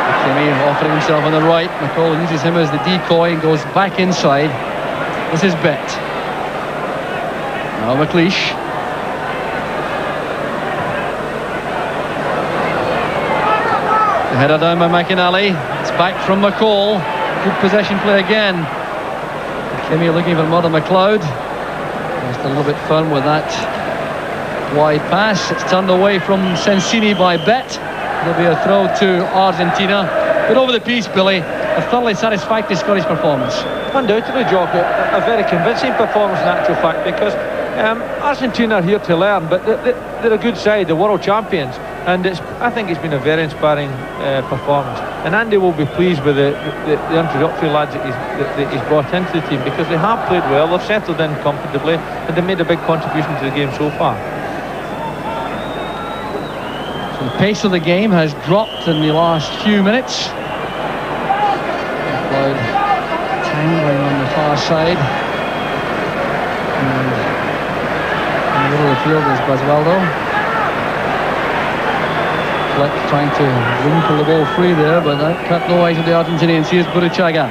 McKimmie offering himself on the right. McCall uses him as the decoy and goes back inside. This is Bet. Now McLeish. Header down by McInally. It's back from McCall. Good possession play again. Kimmy looking for Murdo McLeod. Just a little bit firm with that wide pass. It's turned away from Sensini by Bet. There'll be a throw to Argentina. But over the piece, Billy, a thoroughly satisfactory Scottish performance. Undoubtedly, Jock, a very convincing performance in actual fact, because Argentina are here to learn, but they're a good side, the world champions, and I think it's been a very inspiring performance. And Andy will be pleased with the introductory lads that he's brought into the team, because they have played well, they've settled in comfortably, and they've made a big contribution to the game so far. So the pace of the game has dropped in the last few minutes. McLeod tangling on the far side. And in the middle of the field is Basualdo. Fleck trying to winkle the ball free there, but that cut no eyes of the Argentinians. Here's Burruchaga.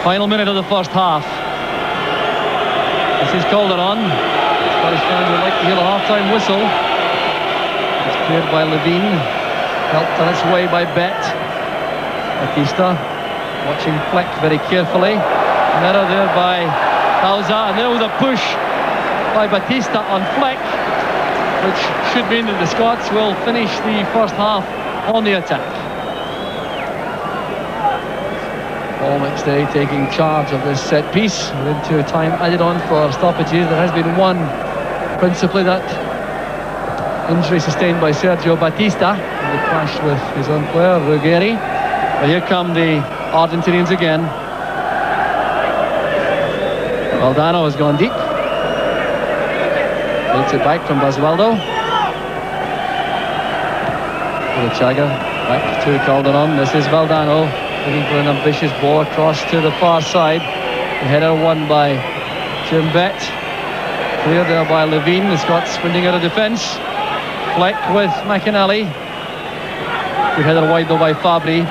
Final minute of the first half. This is Calderon. Scottish fans would like to hear the half-time whistle. It's cleared by Levine. Helped on its way by Bet. Batista watching Fleck very carefully. Another there by Causa, and there was a push by Batista on Fleck, which should mean that the Scots will finish the first half on the attack. Paul McStay taking charge of this set piece into time added on for stoppages. There has been one, principally that injury sustained by Sergio Batista in the clash with his own player Ruggeri. But here come the Argentinians again. Valdano has gone deep. Takes it back from Basualdo. Burruchaga back to Calderon. This is Valdano looking for an ambitious ball across to the far side. The header won by Jim Bet. Cleared there by Levine. The Scots sprinting out of defence. Fleck with McInally. Good header wide though by Fabry.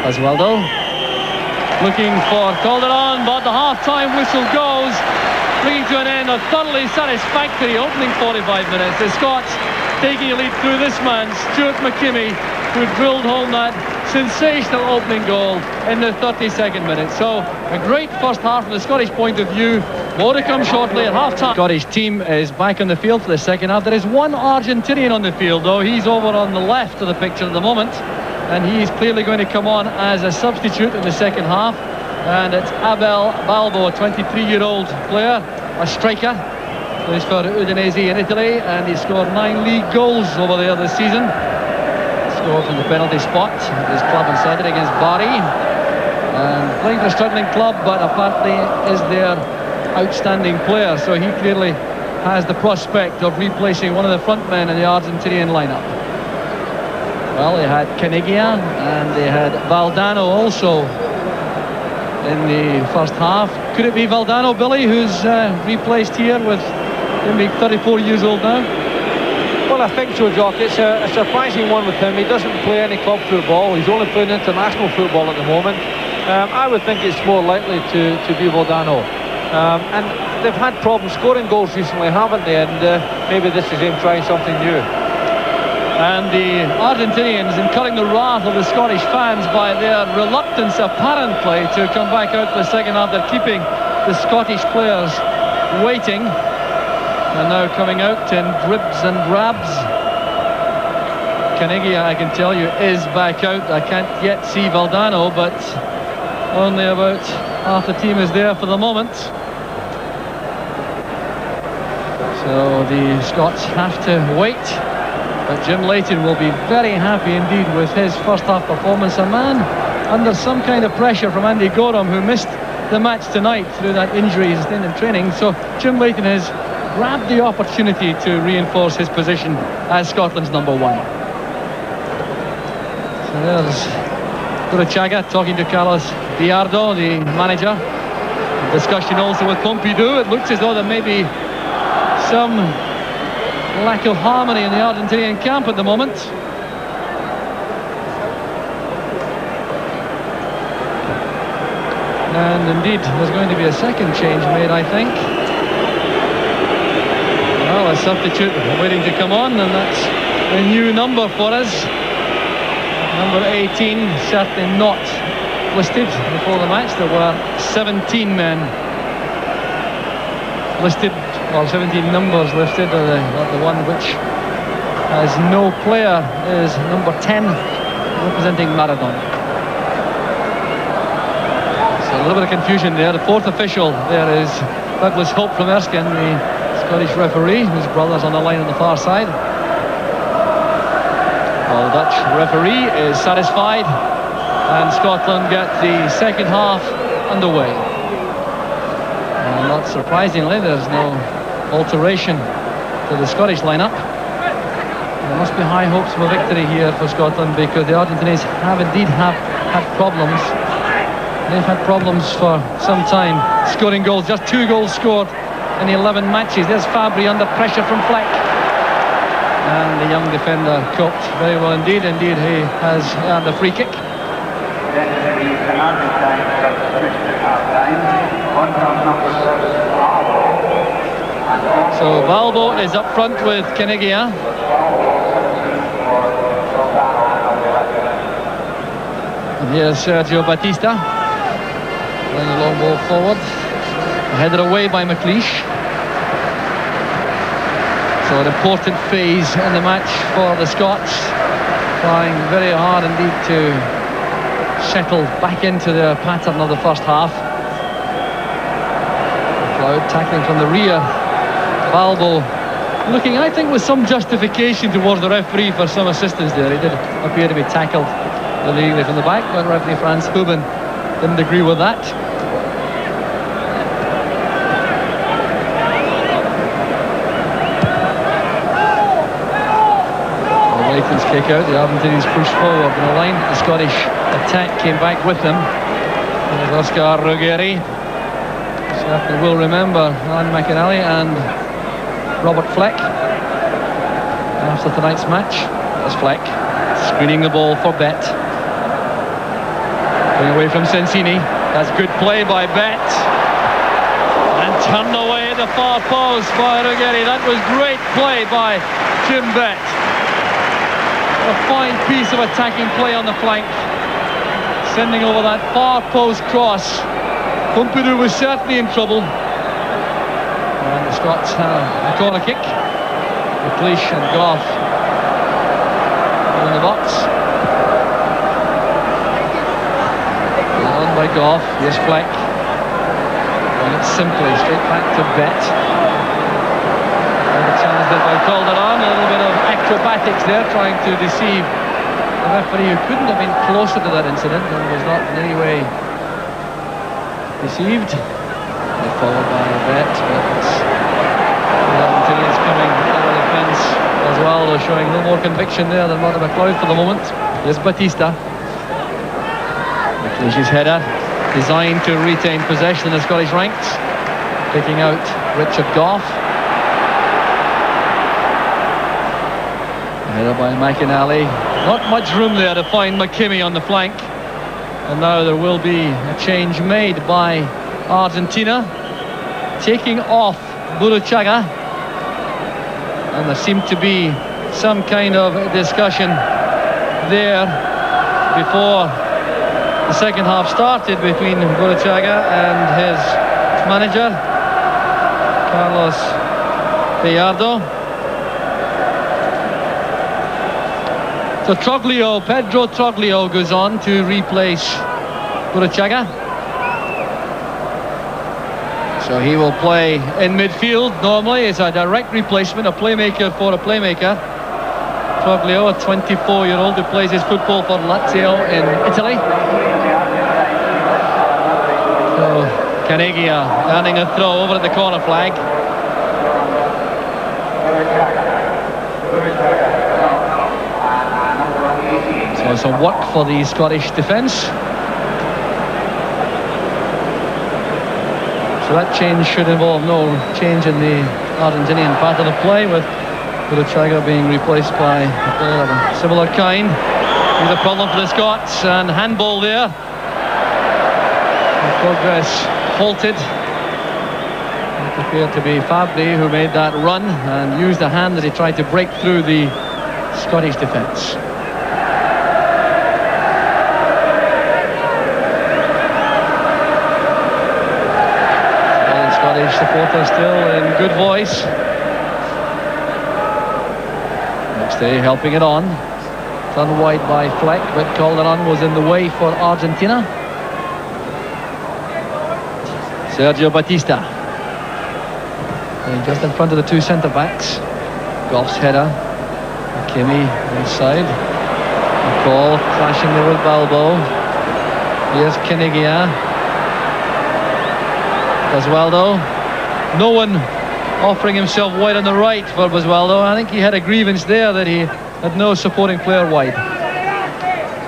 Basualdo looking for Calderon, but the half-time whistle goes, bringing to an end a thoroughly satisfactory opening 45 minutes. The Scots taking a lead through this man, Stuart McKimmie, who drilled home that sensational opening goal in the 32nd minute. So a great first half from the Scottish point of view. More to come shortly at half-time. The Scottish team is back on the field for the second half. There is one Argentinian on the field, though. He's over on the left of the picture at the moment, and he's clearly going to come on as a substitute in the second half. And it's Abel Balbo, a 23-year-old player, a striker. Plays for Udinese in Italy, and he scored 9 league goals over there this season. Scored from the penalty spot at his club on Saturday against Bari. And playing for a struggling club, but apparently is their outstanding player. So he clearly has the prospect of replacing one of the front men in the Argentinian lineup. Well, they had Canigia and they had Valdano also in the first half. Could it be Valdano, Billy, who's replaced here with him being 34 years old now? Well, I think so, Jock. It's a surprising one with him. He doesn't play any club football. He's only playing international football at the moment. I would think it's more likely to be Valdano. And they've had problems scoring goals recently, haven't they? And maybe this is him trying something new. And the Argentinians incurring the wrath of the Scottish fans by their reluctance, apparently, to come back out for the second half. They're keeping the Scottish players waiting. And now coming out in dribs and drabs. Canigia, I can tell you, is back out. I can't yet see Valdano, but only about half the team is there for the moment. So the Scots have to wait. But Jim Leighton will be very happy indeed with his first half performance. A man under some kind of pressure from Andy Gorham, who missed the match tonight through that injury he's in training. So Jim Leighton has grabbed the opportunity to reinforce his position as Scotland's number one. So there's Burruchaga talking to Carlos Biardo, the manager. Discussion also with Pompidou. It looks as though there may be some lack of harmony in the Argentinian camp at the moment. And indeed, there's going to be a second change made, I think. Well, a substitute waiting to come on, and that's a new number for us. number 18, certainly not listed before the match. There were 17 men listed, or 17 numbers listed. The one which has no player is number 10, representing Maradona. So a little bit of confusion there. The fourth official there is Douglas Hope from Erskine, the Scottish referee, whose brother's on the line on the far side. Well, the Dutch referee is satisfied, and Scotland get the second half underway. And not surprisingly, there's no alteration to the Scottish lineup. There must be high hopes of a victory here for Scotland, because the Argentinians have indeed had problems. They've had problems for some time scoring goals. Just 2 goals scored in 11 matches. There's Fabry under pressure from Fleck. And the young defender coped very well indeed. Indeed, he has earned a free kick. So Balbo is up front with Canegia. And here's Sergio Batista. Playing a long ball forward. Headed away by McLeish. So an important phase in the match for the Scots, trying very hard indeed to settle back into their pattern of the first half. McLeod tackling from the rear. Balbo looking, I think, with some justification towards the referee for some assistance there. He did appear to be tackled illegally from the back, but referee Franz Huben didn't agree with that. Nathan's kick out, the Argentinians pushed forward in the line. The Scottish attack came back with them. There's Oscar Ruggeri. Certainly will remember Alan McInally and Robert Fleck after tonight's match. There's Fleck screening the ball for Bet. Going away from Sensini. That's good play by Bet. And turned away at the far post by Ruggeri. That was great play by Jim Bet. A fine piece of attacking play on the flank, sending over that far post cross. Pompidou was certainly in trouble. And the Scots have a corner kick. McLeish and Goff in the box. On by Goff. Here's Fleck. And it's simply straight back to Bet. The challenge that by Calderon, a little bit of acrobatics there, trying to deceive the referee, who couldn't have been closer to that incident and was not in any way deceived. And followed by Bet, but the Argentinians coming out of the fence as well. They're showing a little more conviction there than Martin McLeod for the moment. Here's Batista. McLeish's header, designed to retain possession in the Scottish ranks, picking out Richard Goff. Header by McInally. Not much room there to find McKimmie on the flank. And now there will be a change made by Argentina, taking off Burruchaga. And there seemed to be some kind of discussion there before the second half started between Burruchaga and his manager, Carlos Gallardo. So Pedro Troglio goes on to replace Burruchaga. So he will play in midfield. Normally it's a direct replacement, a playmaker for a playmaker. Troglio, a 24-year-old who plays his football for Lazio in Italy. So Canegia earning a throw over at the corner flag. So some work for the Scottish defence. So that change should involve no change in the Argentinian pattern of play, with Burruchaga being replaced by a player of a similar kind. He's a problem for the Scots, and handball there. The progress halted. It appeared to be Fabry who made that run and used the hand as he tried to break through the Scottish defence. supporter still in good voice. Next day helping it on. Done wide by Fleck, but Calderon was in the way for Argentina. Sergio Batista. And just in front of the two centre-backs. Goff's header. Kimi inside. McCall clashing there with Balbo. Here's Kinigia. Basualdo. No one offering himself wide on the right for Basualdo. I think he had a grievance there that he had no supporting player wide.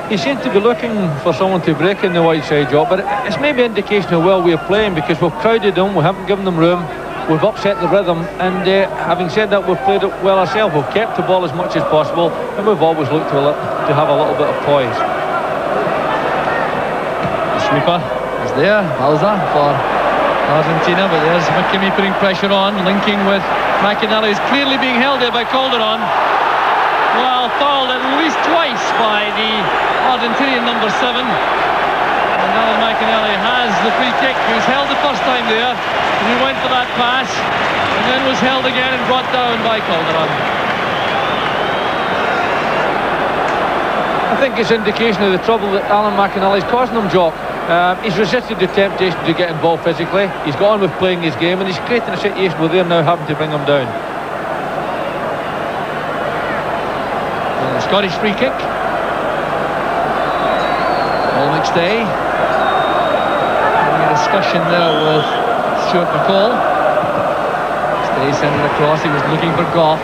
He seemed to be looking for someone to break in the wide side job, but it's maybe an indication of well we're playing, because we've crowded them, we haven't given them room, we've upset the rhythm, and having said that, we've played it well ourselves. We've kept the ball as much as possible, and we've always looked to have a little bit of poise. The sweeper is there, Balza for Argentina, but there's McKimmie putting pressure on, linking with McInally, who's clearly being held there by Calderon. Well, fouled at least twice by the Argentinian number 7. And now McInally has the free kick. He was held the first time there, and he went for that pass, and then was held again and brought down by Calderon. I think it's indication of the trouble that Alan McInally's causing them, Jock. He's resisted the temptation to get involved physically. He's gone with playing his game, and he's creating a situation where they're now having to bring him down. Scottish free kick. Paul McStay having a discussion there with Stuart McCall. McStay sent it across. He was looking for Goff.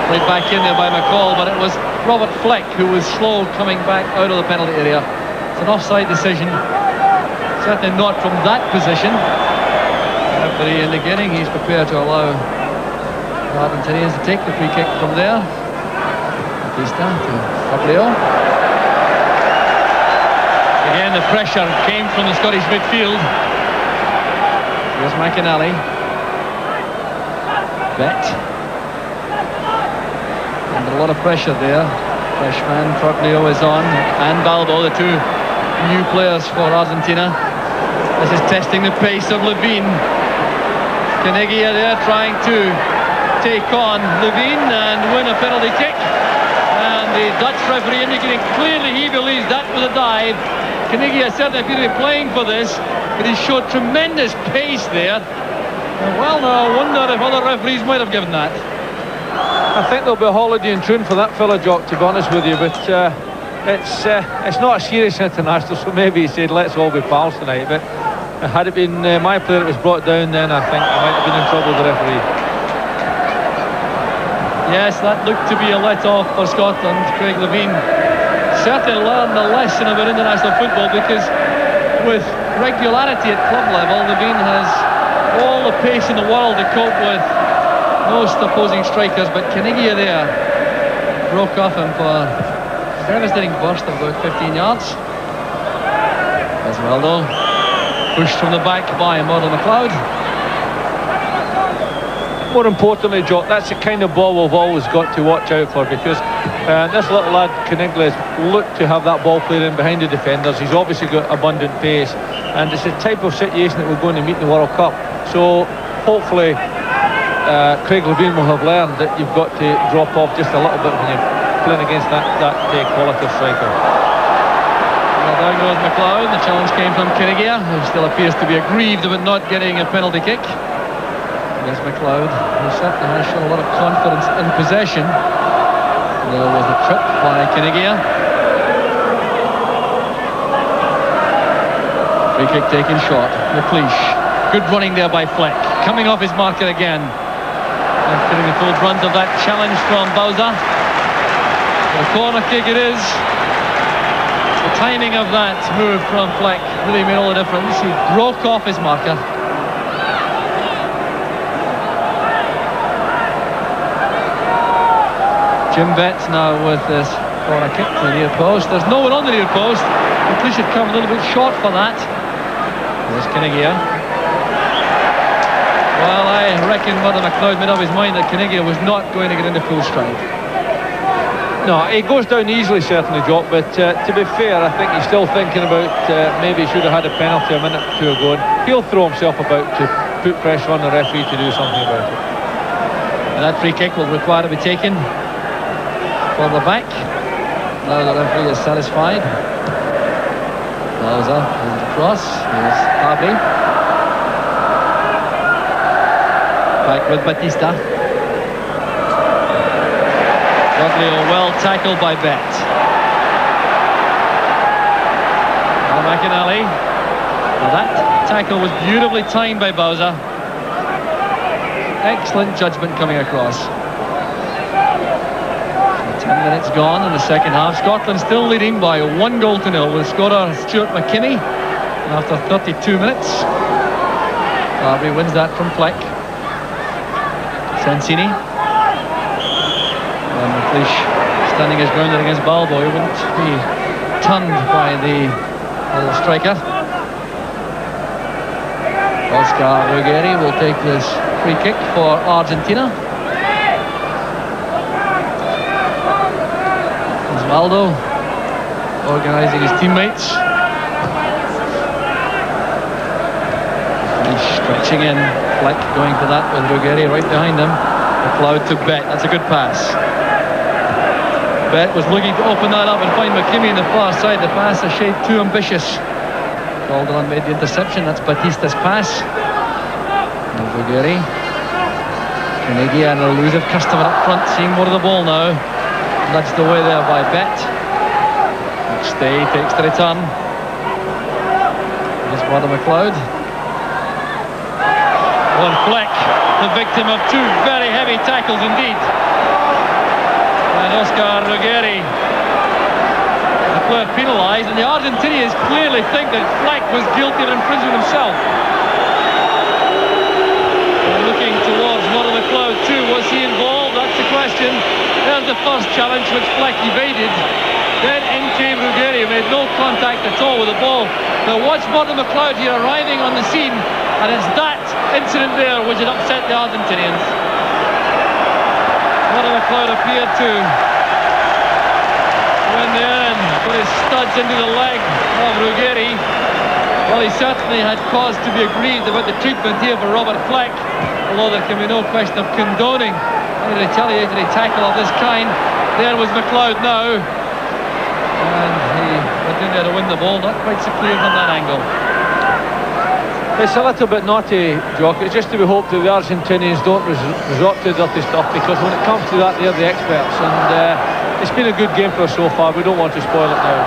Played back in there by McCall, but it was Robert Fleck who was slow coming back out of the penalty area. It's an offside decision. Certainly not from that position. The referee indicating he's prepared to allow the Argentinians to take the free kick from there. Batista to Fablio. Again, the pressure came from the Scottish midfield. Here's McInally. Bet. Under a lot of pressure there. Freshman Fablio is on, and Balbo, the two new players for Argentina. This is testing the pace of Levine. Kinigia there trying to take on Levine and win a penalty kick. And the Dutch referee indicating clearly he believes that was a dive. Kinigia certainly appeared to be playing for this, but he showed tremendous pace there. Well, now I wonder if other referees might have given that. I think there'll be a holiday in tune for that fella, Jock, to be honest with you, but it's not a serious international, so maybe he said let's all be pals tonight, but had it been my player that was brought down, then I think he might have been in trouble with the referee. Yes, that looked to be a let-off for Scotland. Craig Levine certainly learned a lesson about international football, because with regularity at club level, Levine has all the pace in the world to cope with most opposing strikers, but Kinigia there broke off him for a devastating burst of about 15 yards. Basualdo pushed from the back by Murdo McLeod. More importantly, Jock, that's the kind of ball we've always got to watch out for, because this little lad Caniglia looked to have that ball played in behind the defenders. He's obviously got abundant pace, and it's the type of situation that we're going to meet in the World Cup. So hopefully Craig Levine will have learned that you've got to drop off just a little bit when you're playing against that quality striker. Well, there goes McLeod. The challenge came from Kinigia, who still appears to be aggrieved about not getting a penalty kick. There's McLeod, who certainly has shown a lot of confidence in possession. There was a trip by Kinigia. Free kick taken short. McLeish. Good running there by Fleck. Coming off his marker again. And getting the full brunt of that challenge from Bauza. The corner kick it is. The timing of that move from Fleck really made all the difference. He broke off his marker. Jim Betts now with this corner kick to the near post. There's no one on the near post. McLeish had come a little bit short for that. There's Kinigia. Well, I reckon Murdo McLeod made up his mind that Kinigia was not going to get into full stride. No, he goes down easily, certainly, Jock, but to be fair, I think he's still thinking about maybe he should have had a penalty a minute or two ago. And he'll throw himself about to put pressure on the referee to do something about it. And that free kick will require to be taken further back. Now the referee is satisfied. Bowser is across. Here's Fabri. Back with Batista. Roglio well tackled by Bet. McInally. Now that tackle was beautifully timed by Bowser. Excellent judgment coming across. 10 minutes gone in the second half. Scotland still leading by 1-0 with scorer Stuart McKinney. And after 32 minutes, Fabri wins that from Fleck. Sensini. And McLeish standing his ground against Balbo. He wouldn't be turned by the little striker. Oscar Ruggeri will take this free kick for Argentina. Osvaldo organising his teammates. He's stretching in. Fleck going for that with Ruggeri right behind him. McLeod to Bet. That's a good pass. Bet was looking to open that up and find McKinney in the far side. The pass a shade too ambitious. Calderon made the interception. That's Batista's pass. Ruggeri. Carnegie, an elusive customer up front, seeing more of the ball now. Nudged away there by Bet. Stay takes the return. Here's Brother McLeod. Well, Fleck, the victim of two very heavy tackles indeed. And Oscar Ruggeri, the player penalised, and the Argentinians clearly think that Fleck was guilty of infringement himself. Looking towards Brother McLeod too. Was he involved? That's the question. There's the first challenge which Fleck evaded. Then in came Ruggeri, made no contact at all with the ball. Now watch Brother McLeod here arriving on the scene, and it's that incident there which had upset the Argentinians. Brother McLeod appeared to win the end, put his studs into the leg of Ruggeri. Well, he certainly had cause to be aggrieved about the treatment here for Robert Fleck, although there can be no question of condoning any retaliatory tackle of this kind. There was McLeod now, and he went in there to win the ball. Not quite so clear from that angle. It's a little bit naughty, Jock. It's just to be hoped that the Argentinians don't resort to dirty stuff, because when it comes to that, they're the experts, and it's been a good game for us so far. We don't want to spoil it now.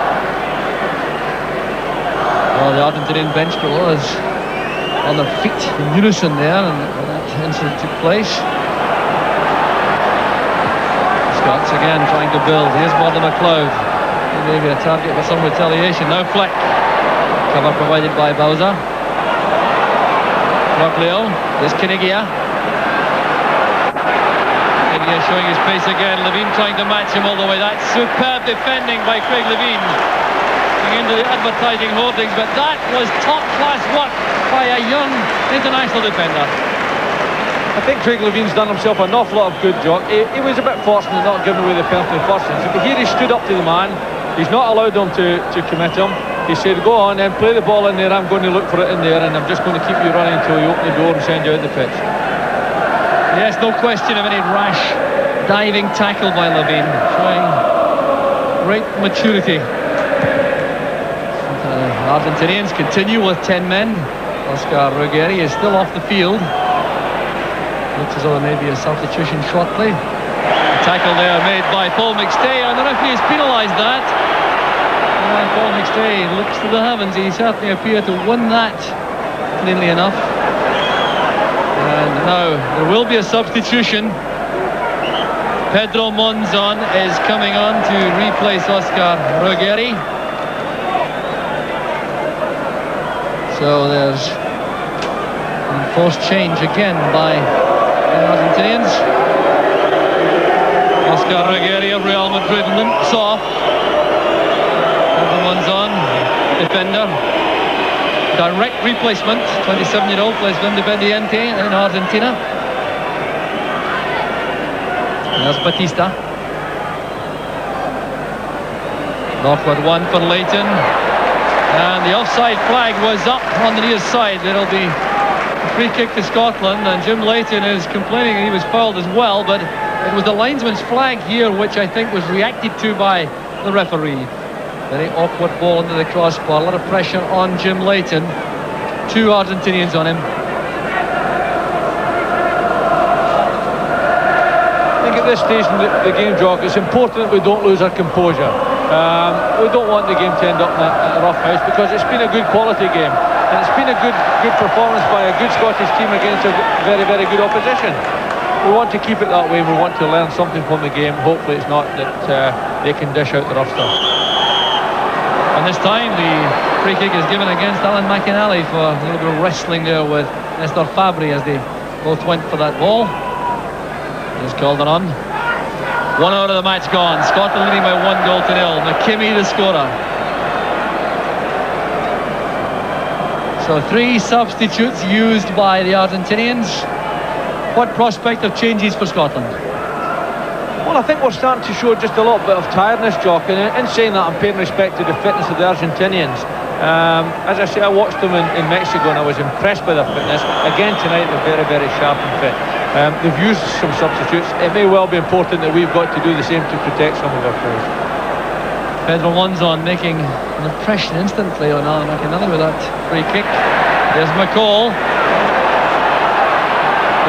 Well, the Argentinian bench below is on their feet in unison there, and that incident took place. Scots again trying to build. Here's Brother McLeod. Maybe a target for some retaliation. Now Fleck. Cover provided by Bowser. Roglio. There's Kinigia. Kinigia showing his pace again. Levine trying to match him all the way. That's superb defending by Craig Levine. Into the advertising hoardings, but that was top-class work by a young international defender. I think Craig Levine's done himself an awful lot of good, Jock. He was a bit fortunate not giving away the penalty in the first instance, but here he stood up to the man. He's not allowed them to commit him. He said, go on and play the ball in there. I'm going to look for it in there, and I'm just going to keep you running until you open the door and send you out the pitch. Yes, no question of any rash diving tackle by Levine, showing great maturity. Argentinians continue with 10 men. Oscar Ruggeri is still off the field. Looks as though there may be a substitution shortly. A tackle there made by Paul McStay, and the referee has penalised that. And Paul McStay looks to the heavens. He certainly appeared to win that cleanly enough. And now there will be a substitution. Pedro Monzon is coming on to replace Oscar Ruggeri. So there's an enforced change again by the Argentinians. Oscar Ruggeri of Real Madrid limps off. Everyone's on. Defender. Direct replacement. 27-year-old plays Independiente in Argentina. And there's Batista. Northward one for Leighton. And the offside flag was up on the near side. There'll be free kick to Scotland, and Jim Leighton is complaining that he was fouled as well, but it was the linesman's flag here which I think was reacted to by the referee. Very awkward ball into the crossbar, a lot of pressure on Jim Leighton. 2 Argentinians on him. I think at this stage in the game, Jock, it's important that we don't lose our composure. We don't want the game to end up in a rough house, because it's been a good quality game, and it's been a good performance by a good Scottish team against a very, very good opposition. We want to keep it that way. We want to learn something from the game. Hopefully it's not that they can dish out the rough stuff. And this time the free kick is given against Alan McInally for a little bit of wrestling there with Nestor Fabry as they both went for that ball. Here's Calderon. 1 hour of the match gone. Scotland leading by 1-0. McKimmie the scorer. So 3 substitutes used by the Argentinians. What prospect of changes for Scotland? Well, I think we're starting to show just a little bit of tiredness, Jock, and in saying that I'm paying respect to the fitness of the Argentinians. As I say, I watched them in Mexico and I was impressed by their fitness. Again tonight they're very, very sharp and fit. They've used some substitutes. It may well be important that we've got to do the same to protect some of our players. Pedro Monzon making an impression instantly on Alan McInally with that free kick. There's McCall.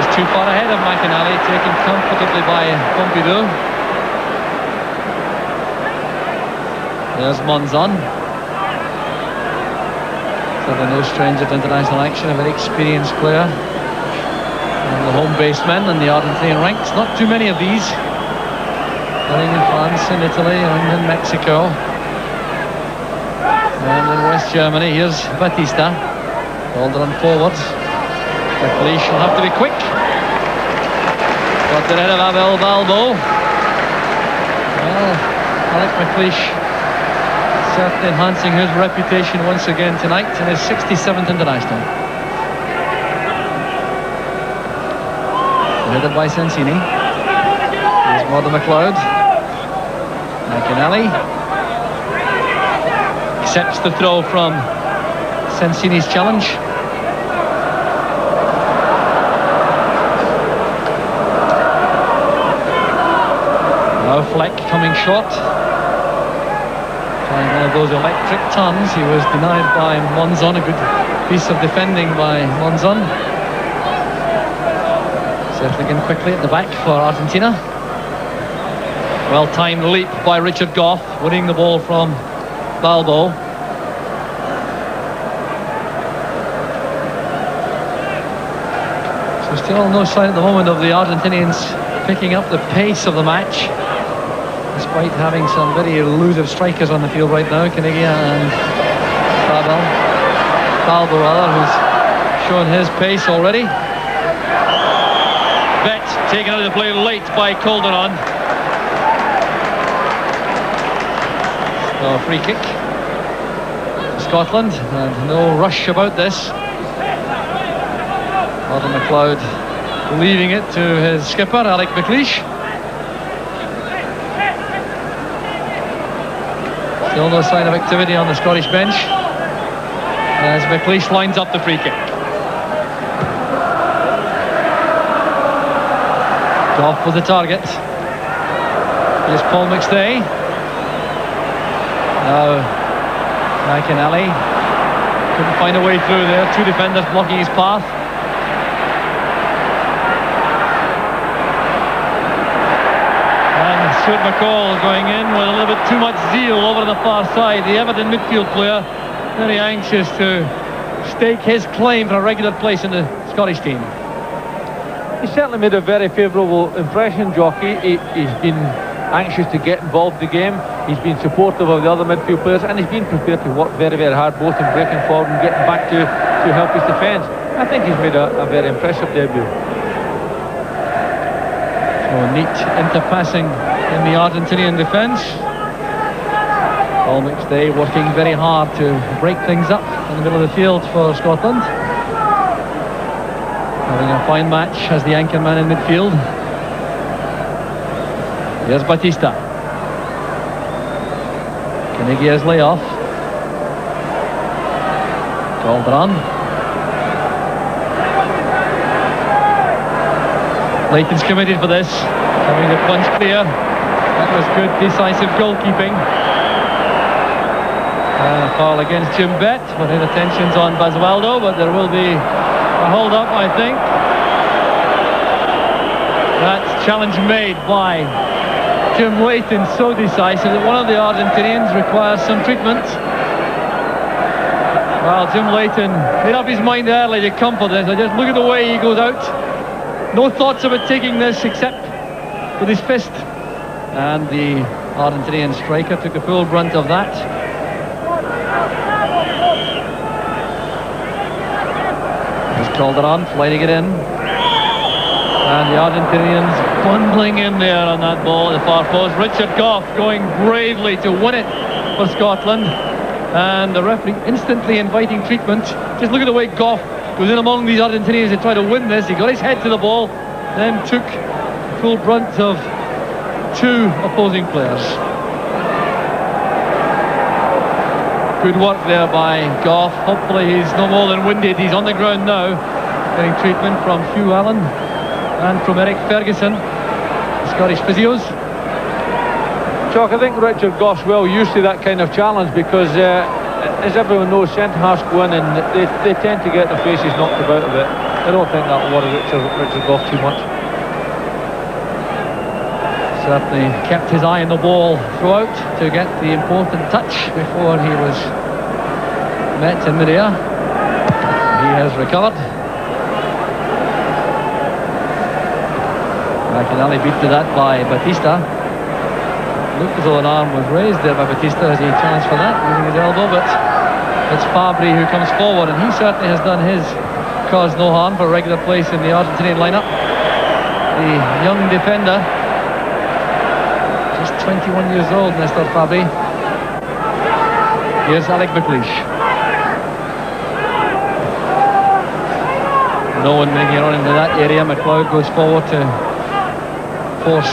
Just too far ahead of McInally, taken comfortably by Pompidou. There's Monzon. So they're no stranger to international action, a very experienced player. And the home basemen and the Argentinian ranks, not too many of these. Playing in France, in Italy, and in Mexico. And in West Germany, here's Batista. Calderon forwards. McLeish will have to be quick. Got the head of Abel Balbo. Well, Alec McLeish certainly enhancing his reputation once again tonight in his 67th international. Headed by Sensini. Here's Mother McLeod. McInally accepts the throw from Sensini's challenge. Now Fleck coming short. Trying one of those electric turns. He was denied by Monzon. A good piece of defending by Monzon. Settling in quickly at the back for Argentina. Well-timed leap by Richard Gough, winning the ball from Balbo. So still no sign at the moment of the Argentinians picking up the pace of the match, despite having some very elusive strikers on the field right now. Canigia and Balbo rather, who's shown his pace already. Bet taken out of the play late by Calderon. So free kick Scotland, and no rush about this. Mother McLeod leaving it to his skipper Alec McLeish. Still no sign of activity on the Scottish bench as McLeish lines up the free kick. Off with the target. Here's Paul McStay. Now McInally couldn't find a way through there. 2 defenders blocking his path. And Stuart McCall going in with a little bit too much zeal over the far side. The Everton midfield player very anxious to stake his claim for a regular place in the Scottish team. He certainly made a very favourable impression, Jockey. He's been anxious to get involved in the game. He's been supportive of the other midfield players, and he's been prepared to work very, very hard, both in breaking forward and getting back to help his defence. I think he's made a very impressive debut. So neat interpassing in the Argentinian defence. Paul McStay working very hard to break things up in the middle of the field for Scotland. Having a fine match as the anchor man in midfield. Here's Batista. Canigia's layoff. Calderon. Leighton's committed for this. Coming the punch clear. That was good decisive goalkeeping. A foul against Jim Bett, but inattentions on Basualdo, but there will be a hold up, I think. That's challenge made by Jim Leighton, so decisive that one of the Argentinians requires some treatment. Well, Jim Leighton made up his mind early to come for this. I just look at the way he goes out. No thoughts about taking this except with his fist. And the Argentinian striker took the full brunt of that. He's called it on, flighting it in. And the Argentinians bundling in there on that ball at the far post. Richard Gough going bravely to win it for Scotland. And the referee instantly inviting treatment. Just look at the way Gough goes in among these Argentinians to try to win this. He got his head to the ball, then took full brunt of two opposing players. Good work there by Gough. Hopefully he's no more than winded. He's on the ground now, getting treatment from Hugh Allen and from Eric Ferguson, Scottish physios. Chuck, I think Richard Gough's well used to that kind of challenge because, as everyone knows, centre-halves go in and they tend to get their faces knocked about a bit. I don't think that'll worry Richard Gough too much. Certainly kept his eye on the ball throughout to get the important touch before he was met in midair. He has recovered. McInally beat to that by Batista. Looked as though an arm was raised there by Batista as he challenged for that, using his elbow, but it's Fabri who comes forward, and he certainly has done his cause no harm for a regular place in the Argentinian lineup. The young defender, just 21 years old, Nestor Fabri. Here's Alec McLeish. No one making a run into that area. McLeod goes forward to force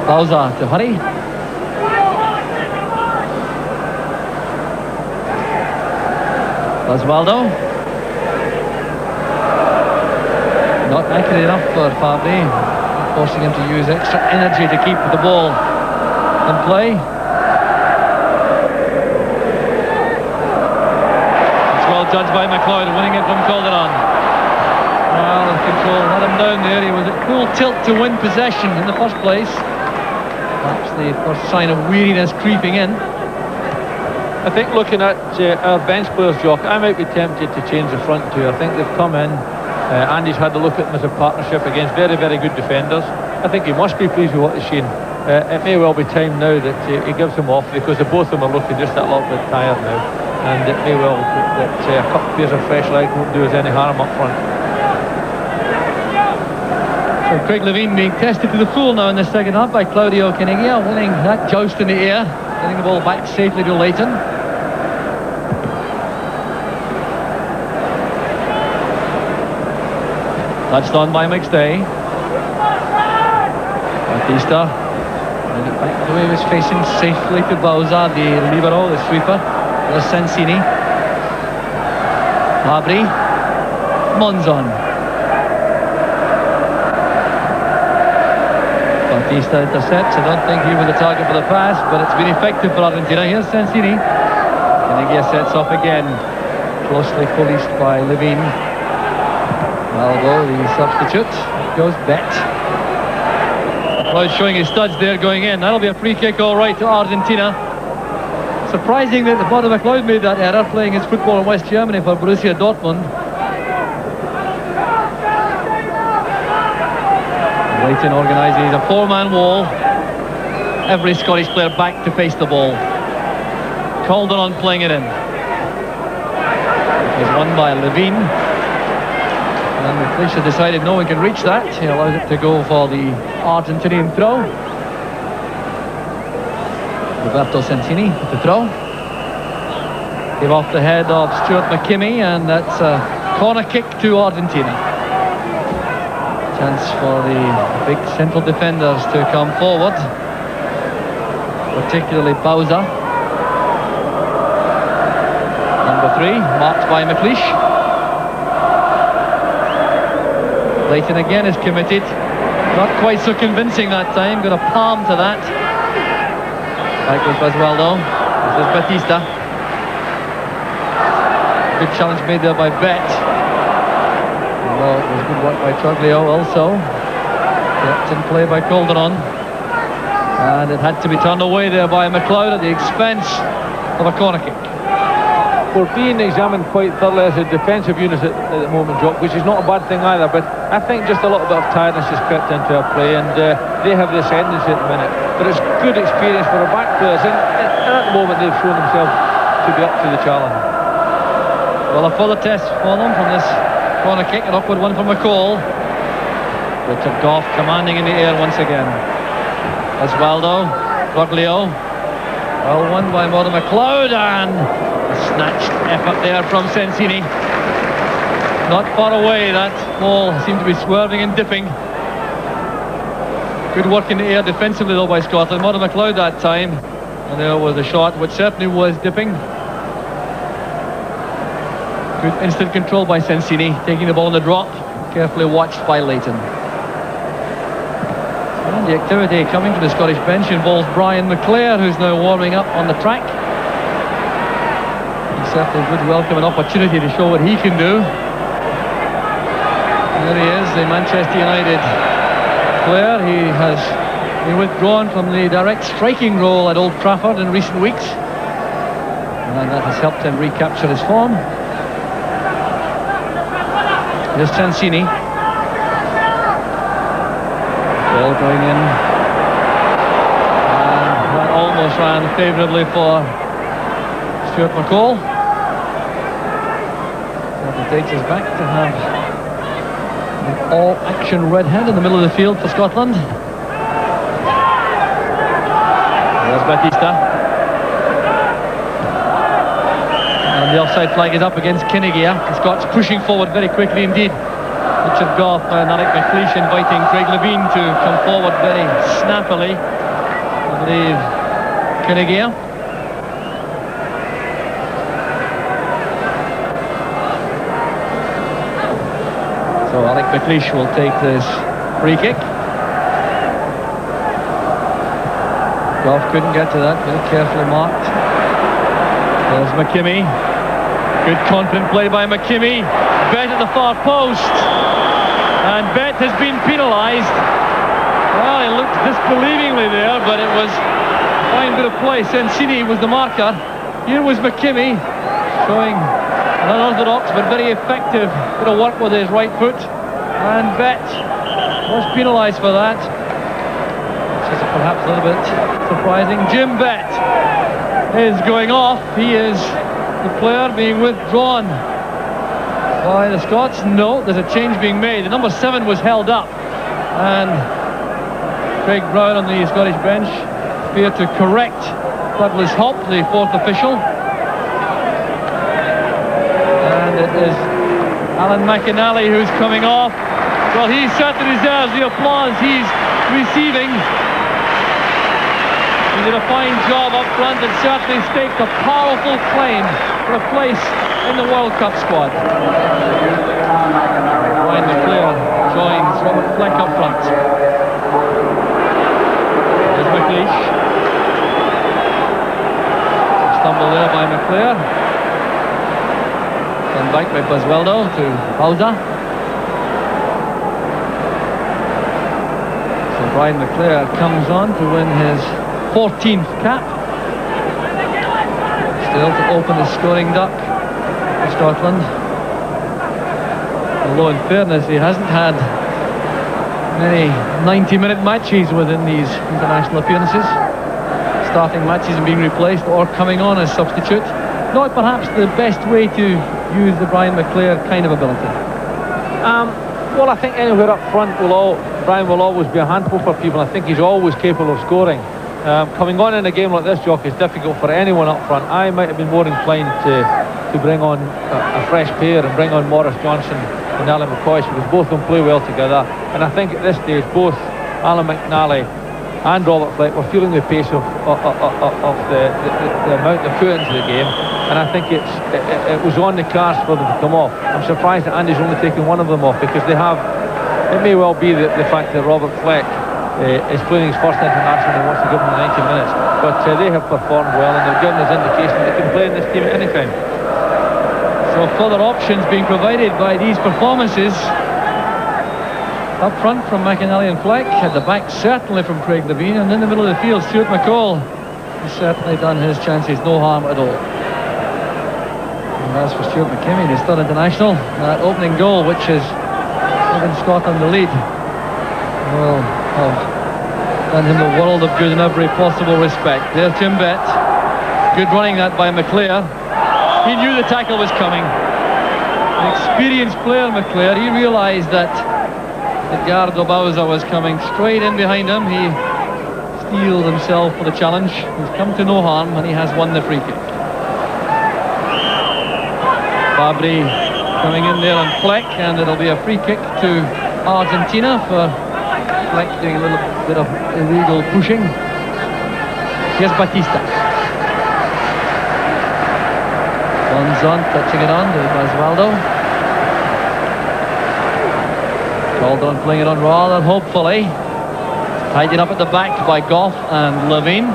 Bauza to hurry. Basualdo. Not accurate enough for Fabri, forcing him to use extra energy to keep the ball in play. It's well judged by McLeod, winning it from Calderon. Well, the control had him down there. He was at full tilt to win possession in the first place. Perhaps the first sign of weariness creeping in. I think looking at our bench players, Jock, I might be tempted to change the front two. I think they've come in. Andy's had a look at them as a partnership against very, very good defenders. I think he must be pleased with what he's seen. It may well be time now that he gives them off, because the both of them are looking just a little bit tired now. And it may well that a couple of pairs of fresh legs won't do us any harm up front. So Craig Levein being tested to the full now in the second half by Claudio Caniggia, winning that joust in the air, getting the ball back safely to Leighton. Touched on by McStay. Batista. And it back the way he was facing safely to Bauza, the libero, the sweeper. There's Sensini. Fabri. Monzon. Batista intercepts. I don't think he was the target for the pass, but it's been effective for Argentina. Here's Sensini. Caniggia sets off again. Closely policed by Levein. Albo, the substitute, goes Bett. Well, showing his studs there going in. That'll be a free kick all right to Argentina. Surprising that the bottom of McLeod made that error, playing his football in West Germany for Borussia Dortmund. Leighton organises a four-man wall. Every Scottish player back to face the ball. Calderon playing it in. It was won by Levein. And McLeish has decided no one can reach that. He allows it to go for the Argentinian throw. Roberto Sensini with the throw. Gave off the head of Stuart McKimmie, and that's a corner kick to Argentina. Chance for the big central defenders to come forward, particularly Bauza. Number 3, marked by McLeish. Leighton again is committed. Not quite so convincing that time. Got a palm to that. Back goes Basualdo. This is Batista. Good challenge made there by Bet. Well, it was good work by Troglio also. Kept in play by Calderon. And it had to be turned away there by McLeod at the expense of a corner kick. We're being examined quite thoroughly as a defensive unit at the moment, Jock, which is not a bad thing either, but I think just a little bit of tiredness has crept into our play, and they have the ascendancy at the minute. But it's good experience for our back players, and at the moment they've shown themselves to be up to the challenge. Well, a further test for them from this corner kick, an awkward one from McCall. Richard Goff commanding in the air once again. Basualdo, Troglio. Well won by Mother McLeod, and a snatched effort there from Sensini. Not far away, that ball seemed to be swerving and dipping. Good work in the air defensively though by Scotland. Mother McLeod that time, and there was a shot which certainly was dipping. Good instant control by Sensini, taking the ball in the drop, carefully watched by Leighton. And the activity coming from the Scottish bench involves Brian McClare, who's now warming up on the track. He certainly would welcome an opportunity to show what he can do. There he is, the Manchester United player. He has been withdrawn from the direct striking role at Old Trafford in recent weeks, and that has helped him recapture his form. Here's Sensini. Ball going in, and that almost ran favourably for Stuart McCall. That takes us back to have an all-action redhead in the middle of the field for Scotland. There's Batista. And the offside flag is up against Kinnigia. The Scots pushing forward very quickly indeed. Richard Goff and Alec McLeish inviting Craig Levine to come forward very snappily. I believe Kinnigia. So Alec McLeish will take this free kick. Goff couldn't get to that, very carefully marked. There's McKimmie. Good confident play by McKimmie. Bet at the far post. And Bet has been penalised. Well, he looked disbelievingly there, but it was a fine bit of play. Sensini was the marker. Here was McKimmie showing an unorthodox but very effective bit of work with his right foot. And Bet was penalised for that. Which is perhaps a little bit surprising. Jim Bet is going off. He is the player being withdrawn by the Scots. No, there's a change being made. The number 7 was held up, and Craig Brown on the Scottish bench appeared to correct Douglas Hopp, the 4th official. And it is Alan McInally who's coming off. Well, he certainly deserves the applause he's receiving. He did a fine job up front and certainly staked a powerful claim for a place in the World Cup squad. Brian McClare joins Robert Fleck up front. There's McLeish. Stumble there by McClare. Then back by Basualdo to Bauza. So Brian McClare comes on to win his 14th cap. Still to open the scoring duck for Scotland. Although in fairness he hasn't had many 90-minute matches within these international appearances. Starting matches and being replaced or coming on as substitute. Not perhaps the best way to use the Brian McClare kind of ability. Well, I think anywhere up front Brian will always be a handful for people. I think he's always capable of scoring. Coming on in a game like this, Jock, is difficult for anyone up front. I might have been more inclined to bring on a fresh pair and bring on Maurice Johnson and Alan McCoy, because both of them play well together. And I think at this stage, both Alan McNally and Robert Fleck were feeling the pace of the amount they put into the game. And I think it was on the cards for them to come off. I'm surprised that Andy's only taken one of them off, because they have It may well be the fact that Robert Fleck is playing his first international and wants to give him 90 minutes, but they have performed well and they've given us indication that they can play in this team at any time. So further options being provided by these performances. Up front from McInally and Fleck, at the back certainly from Craig Levein, and in the middle of the field Stuart McCall has certainly done his chances no harm at all. And as for Stuart McKimmie, his third international, that opening goal which has given Scotland the lead will have done him the world of good in every possible respect. There's Jim Bett. Good running that by McClare. He knew the tackle was coming. An experienced player, McClare. He realised that Edgardo Bauza was coming straight in behind him. He steeled himself for the challenge. He's come to no harm and he has won the free kick. Fabry coming in there on Fleck, and it'll be a free kick to Argentina for Fleck doing a little bit of illegal pushing. Here's Batista. Monzon touching it on to Basualdo. Called on playing it on rather hopefully. Tidied up at the back by Goff and Levein.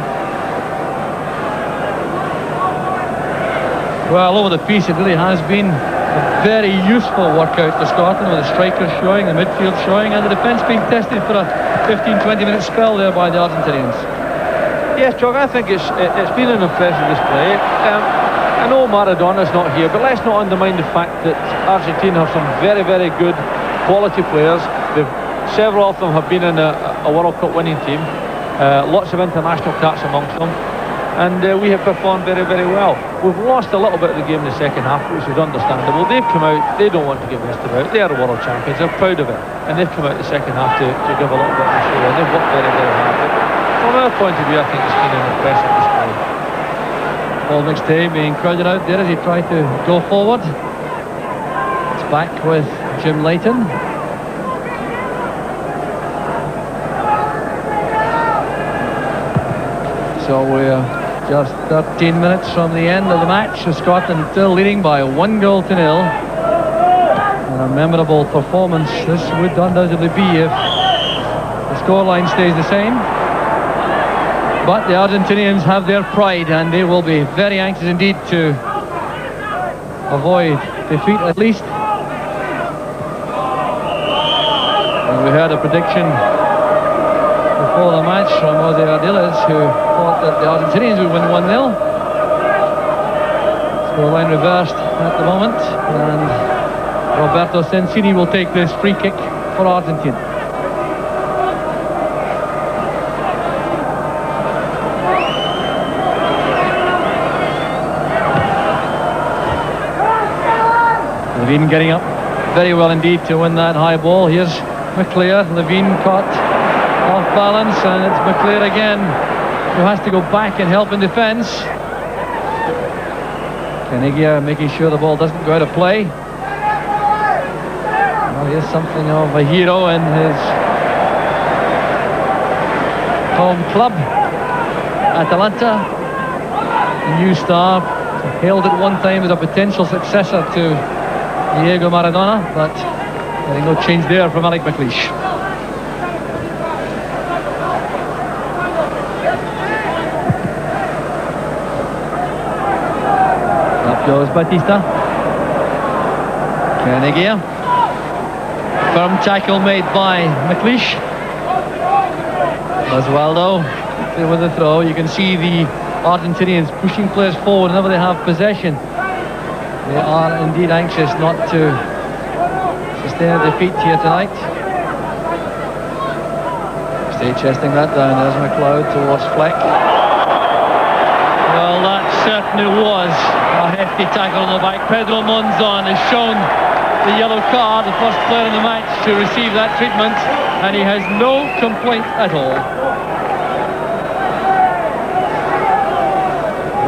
Well, over the piece it really has been a very useful workout for Scotland, with the strikers showing, the midfield showing, and the defence being tested for a 15-20 minute spell there by the Argentinians. Yes, Chuck, I think it's been an impressive display. I know Maradona's not here, but let's not undermine the fact that Argentina have some very, very good quality players. Several of them have been in a World Cup winning team. Lots of international caps amongst them. And we have performed very, very well. We've lost a little bit of the game in the second half, which is understandable. They've come out, they don't want to get messed about. They are world champions, they're proud of it. And they've come out the second half to give a little bit of a show. And they've worked very, very hard. But from our point of view, I think it's been an impressive display. Paul McStay being crowded out there as he tried to go forward. It's back with Jim Leighton. So we're just 13 minutes from the end of the match. Scotland still leading by 1-0 to 0. And a memorable performance this would undoubtedly be if the scoreline stays the same. But the Argentinians have their pride, and they will be very anxious indeed to avoid defeat at least. And we heard a prediction before the match from Jose Ardiles, who thought that the Argentinians would win 1-0. Scoreline reversed at the moment, and Roberto Sensini will take this free kick for Argentina. Levein getting up very well indeed to win that high ball. Here's McClare. Levein caught off balance, and it's McClare again who has to go back and help in defence. Canigia making sure the ball doesn't go out of play. Well, he is something of a hero in his home club, Atalanta. The new star, hailed at one time as a potential successor to Diego Maradona, but getting no change there from Alec McLeish. Up goes Batista. Canigia. Firm tackle made by McLeish. Basualdo with the throw. You can see the Argentinians pushing players forward whenever they have possession. They are indeed anxious not to sustain a defeat here tonight. Stay chesting that down. There's McLeod towards Fleck. Well, that certainly was a hefty tackle on the back. Pedro Monzon has shown the yellow card, the first player in the match to receive that treatment, and he has no complaint at all.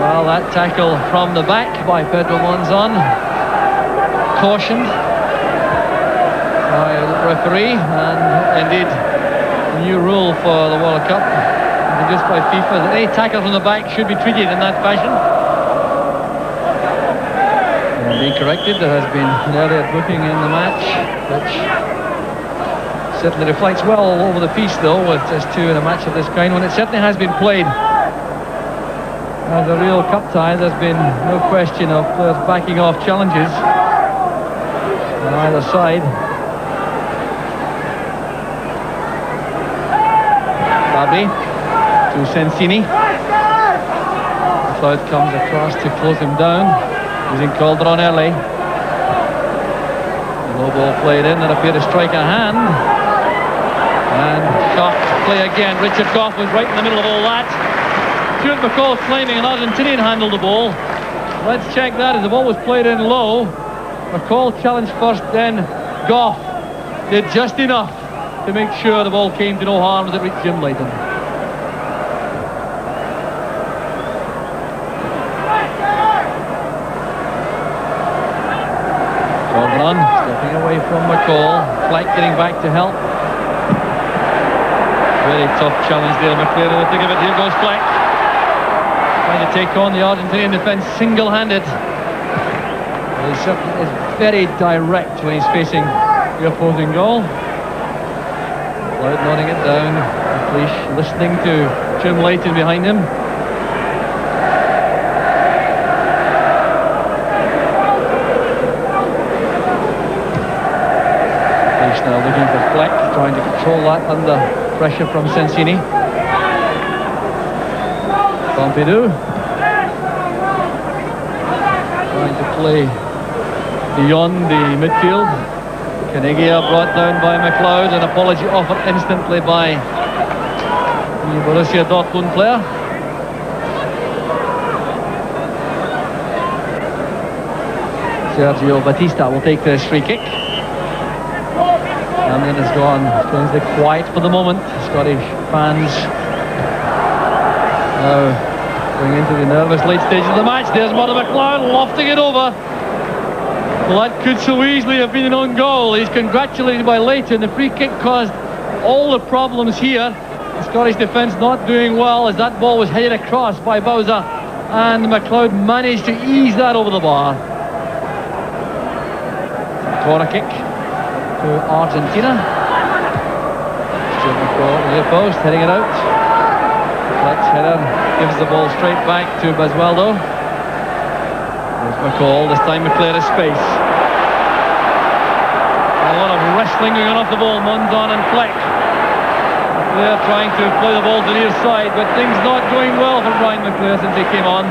Well, that tackle from the back by Pedro Monzon, cautioned by the referee, and indeed a new rule for the World Cup introduced by FIFA, that any tackle from the back should be treated in that fashion. And being corrected, there has been an earlier booking in the match, which Certainly reflects well all over the piece, though, with just two in a match of this kind, when it certainly has been played as a real cup tie. There's been no question of players backing off challenges on either side. Fabri to Sensini. McLeod comes across to close him down, using Calderon early. Low ball played in, and appeared to strike a hand. And Goff to play again. Richard Goff was right in the middle of all that. Stuart McCall claiming an Argentinian handled the ball. Let's check that as the ball was played in low. McCall challenged first, then Goff did just enough to make sure the ball came to no harm as it reached Jim Leighton. Calderon stepping away from McCall. Fleck getting back to help. Very tough challenge there, McClare in the thick of it. Here goes Fleck, trying to take on the Argentinian defence single-handed. He certainly is very direct when he's facing the opposing goal. McLeod nodding it down. McLeish listening to Jim Leighton behind him. McLeish now looking for Fleck, trying to control that under pressure from Sensini. Pompidou trying to play beyond the midfield. Caniggia brought down by McLeod. An apology offered instantly by the Borussia Dortmund player. Sergio Batista will take this free kick. And then it's gone strangely quiet for the moment. Scottish fans now going into the nervous late stages of the match. There's Murdo McLeod lofting it over. Well, that could so easily have been an own goal. He's congratulated by Leighton. The free kick caused all the problems here. The Scottish defence not doing well as that ball was headed across by Bauza, and McLeod managed to ease that over the bar. Corner kick to Argentina. Stuart McCall near post, heading it out. Fleck's header gives the ball straight back to Basualdo. There's McCall, this time McClare has space. A lot of wrestling going on off the ball, Monzon and Fleck. McClare trying to play the ball to the near side, but things not going well for Brian McClare since he came on.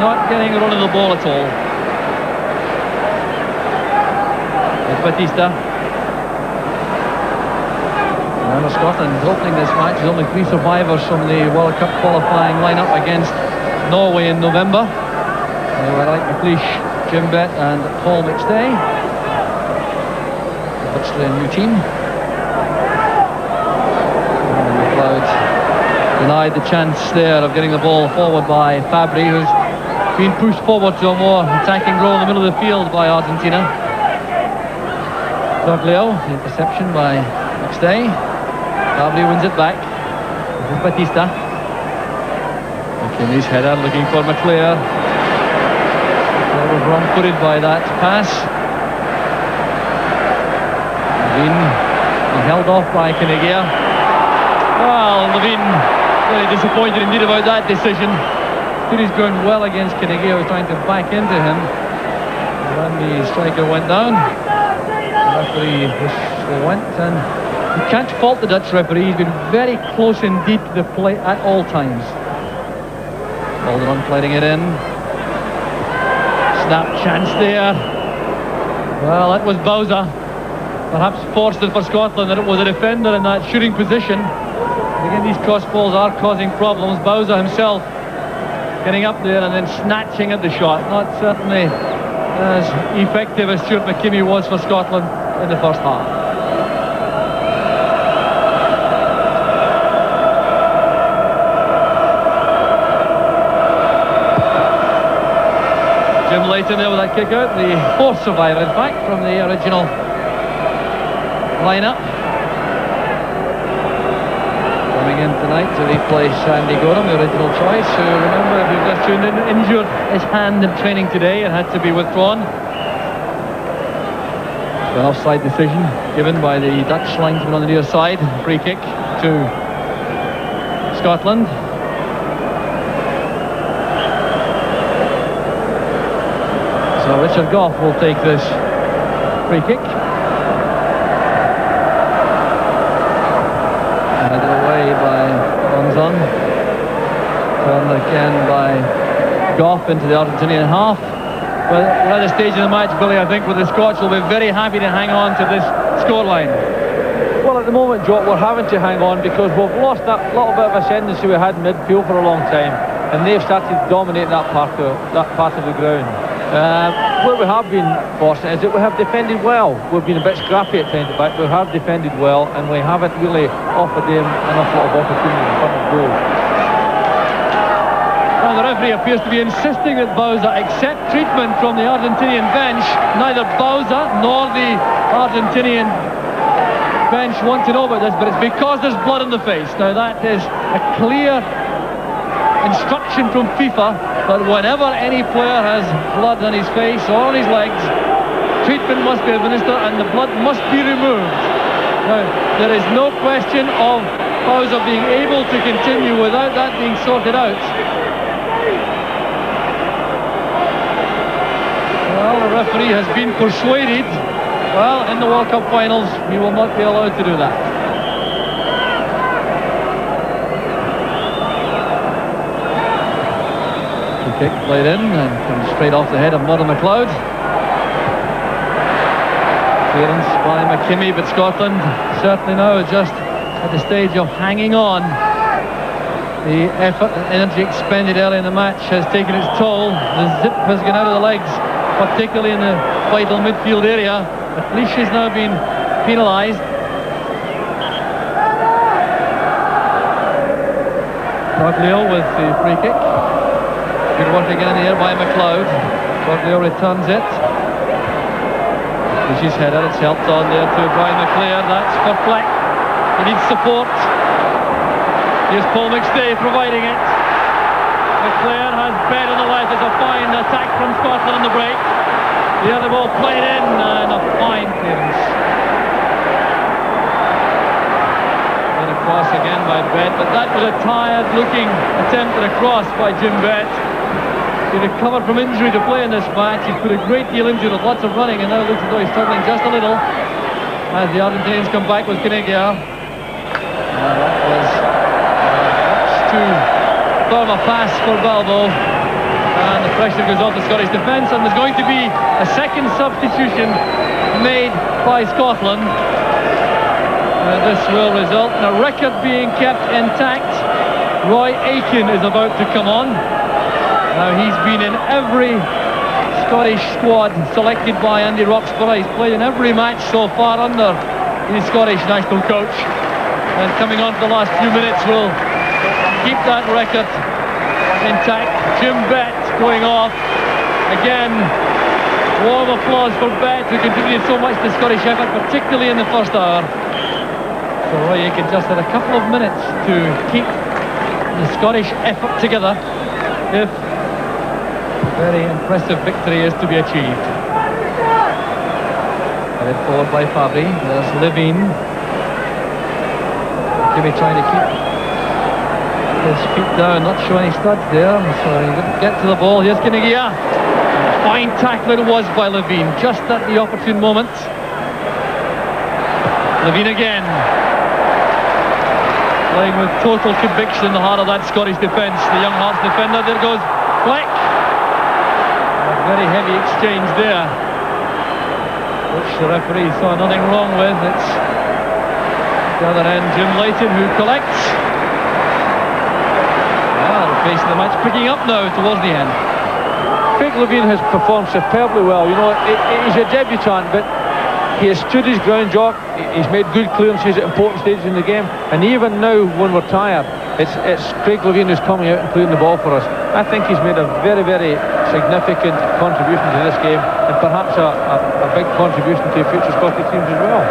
Not getting a run of the ball at all. There's Batista. Now Scotland opening this match with only 3 survivors from the World Cup qualifying lineup against Norway in November. They were like McLeish, Jim Bett and Paul McStay. Virtually a new team. And McLeod denied the chance there of getting the ball forward by Fabri, who's been pushed forward to a more attacking role in the middle of the field by Argentina. Doglio, the interception by McStay. Fabri wins it back. This is Batista. Making his header, looking for McClare. Was wrong-footed by that pass. Levine held off by Caniggia. Well, Levine very disappointed indeed about that decision. He's going well against Caniggia, was trying to back into him. And when the striker went down, the referee went, and you can't fault the Dutch referee. He's been very close indeed to the play at all times. Calderon playing it in. Snap chance there. Well, that was Bauza. Perhaps forced it for Scotland that it was a defender in that shooting position. And again, these cross balls are causing problems. Bauza himself getting up there and then snatching at the shot. Not certainly as effective as Stuart McKimmie was for Scotland in the first half. Jim Leighton there with that kick out, the 4th survivor in fact from the original lineup. Coming in tonight to replace Andy Gorham, the original choice, who, remember, if you've just tuned in, injured his hand in training today and had to be withdrawn. An offside decision given by the Dutch linesman on the near side. Free kick to Scotland. So Richard Gough will take this free kick. Headed away by Bonzon. Turned again by Gough into the Argentinian half. Well, we're at a stage in the match, Billy, I think, where the Scots will be very happy to hang on to this scoreline. Well, at the moment, Jock, we're having to hang on because we've lost that little bit of ascendancy we had in midfield for a long time, and they've started to dominate that part of the ground. Where we have been fortunate is that we have defended well. We've been a bit scrappy at times, but we have defended well, and we haven't really offered them an awful lot of opportunity in front of goal. Well, the referee appears to be insisting that Bauza accept treatment from the Argentinian bench. Neither Bauza nor the Argentinian bench want to know about this, but it's because there's blood in the face. Now that is a clear instruction from FIFA that whenever any player has blood on his face or on his legs, treatment must be administered and the blood must be removed. Now, there is no question of Bauza being able to continue without that being sorted out. Well, the referee has been persuaded. Well, in the World Cup finals, he will not be allowed to do that. Kick played in and comes straight off the head of Murdo McLeod. Clearance by McKimmie, but Scotland certainly now just at the stage of hanging on. The effort and energy expended early in the match has taken its toll. The zip has gone out of the legs, particularly in the vital midfield area. Leash has now been penalised. Troglio with the free kick. Good work again in the air by McLeod. Troglio returns it. Leash's header, it's helped on there to Brian McClair. That's for Fleck. He needs support. Here's Paul McStay providing it. McClair has bed on the left. There's a fine attack from Scotland on the break. The other ball played in and a fine clearance. And a cross again by Bett, but that was a tired looking attempt at a cross by Jim Bett. He recovered from injury to play in this match. He's put a great deal into it with lots of running, and now looks as though he's struggling just a little as the Argentinians come back with Caniggia. That was much too firm a pass for Balbo. And the pressure goes off the Scottish defence, and there's going to be a second substitution made by Scotland. This will result in a record being kept intact. Roy Aitken is about to come on. Now he's been in every Scottish squad selected by Andy Roxburgh. He's played in every match so far under the Scottish national coach. And coming on for the last few minutes will keep that record intact. Jim Bett going off again. Warm applause for Bett, who contributed so much to Scottish effort, particularly in the first hour. So Roy Aitken just had a couple of minutes to keep the Scottish effort together if a very impressive victory is to be achieved. Headed forward by Fabry. There's Levine. Jimmy trying to keep his feet down, not showing any studs there, so he didn't get to the ball. Here's Caniggia. Fine tackle it was by Levine, just at the opportune moment. Levine again. Playing with total conviction in the heart of that Scottish defence. The young Hearts defender, there goes Fleck. A very heavy exchange there, which the referee saw nothing wrong with. It's the other end, Jim Leighton, who collects. The pace of the match picking up now towards the end. Craig Levein has performed superbly well. You know, he's a debutant, but he has stood his ground, Jock. He's made good clearances at important stages in the game, and even now when we're tired, it's Craig Levein who's coming out and playing the ball for us. I think he's made a very, very significant contribution to this game, and perhaps a big contribution to future Scottish teams as well.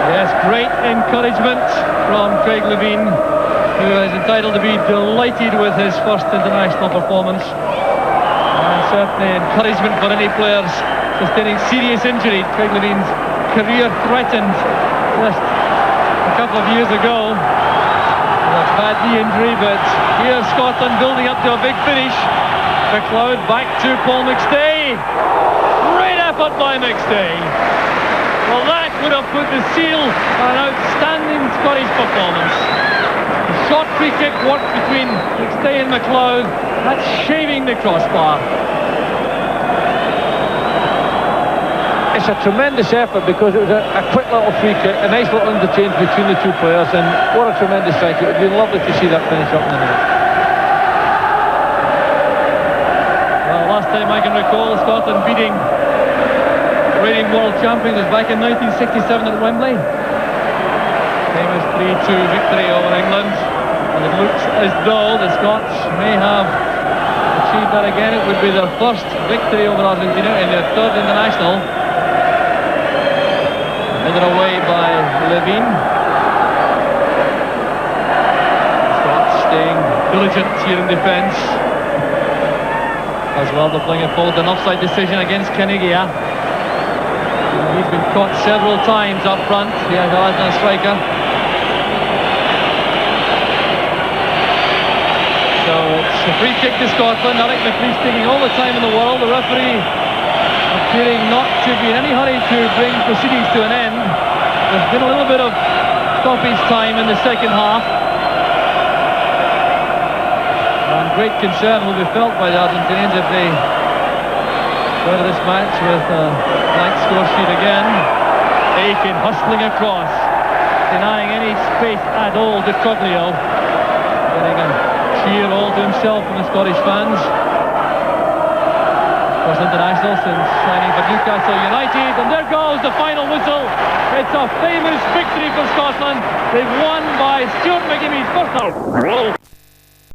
Yes, great encouragement from Craig Levein, who is entitled to be delighted with his first international performance. And certainly encouragement for any players to sustaining serious injury. Craig Levine's career threatened just a couple of years ago. A bad knee injury, but here's Scotland building up to a big finish. McLeod back to Paul McStay. Great effort by McStay. Well, that would have put the seal on an outstanding Scottish performance. The short free kick worked between McStay and McLeod. That's shaving the crossbar. It's a tremendous effort because it was a quick little free kick, a nice little interchange between the two players, and what a tremendous strike. It would be lovely to see that finish up in the net. Well, last time I can recall Scotland beating reigning world champions was back in 1967 at Wembley. Famous 3-2 victory over England, and it looks as though the Scots may have achieved that again. It would be their first victory over Argentina in their third international. Headed away by Levine. Scots staying diligent here in defence. As well, they're playing a fault an offside decision against Caniggia. He's been caught several times up front. The Argentina striker. So it's a free kick to Scotland. Alec McLeish taking all the time in the world. The referee appearing not to be in any hurry to bring proceedings to an end. There's been a little bit of stoppage time in the second half. And great concern will be felt by the Argentinians if they go to this match with a blank score sheet again. Aiken hustling across, denying any space at all to Troglio. Getting a cheer all to himself from the Scottish fans. First international since signing for Newcastle United, and there goes the final whistle. It's a famous victory for Scotland. They've won by Stuart McGimmy's first goal.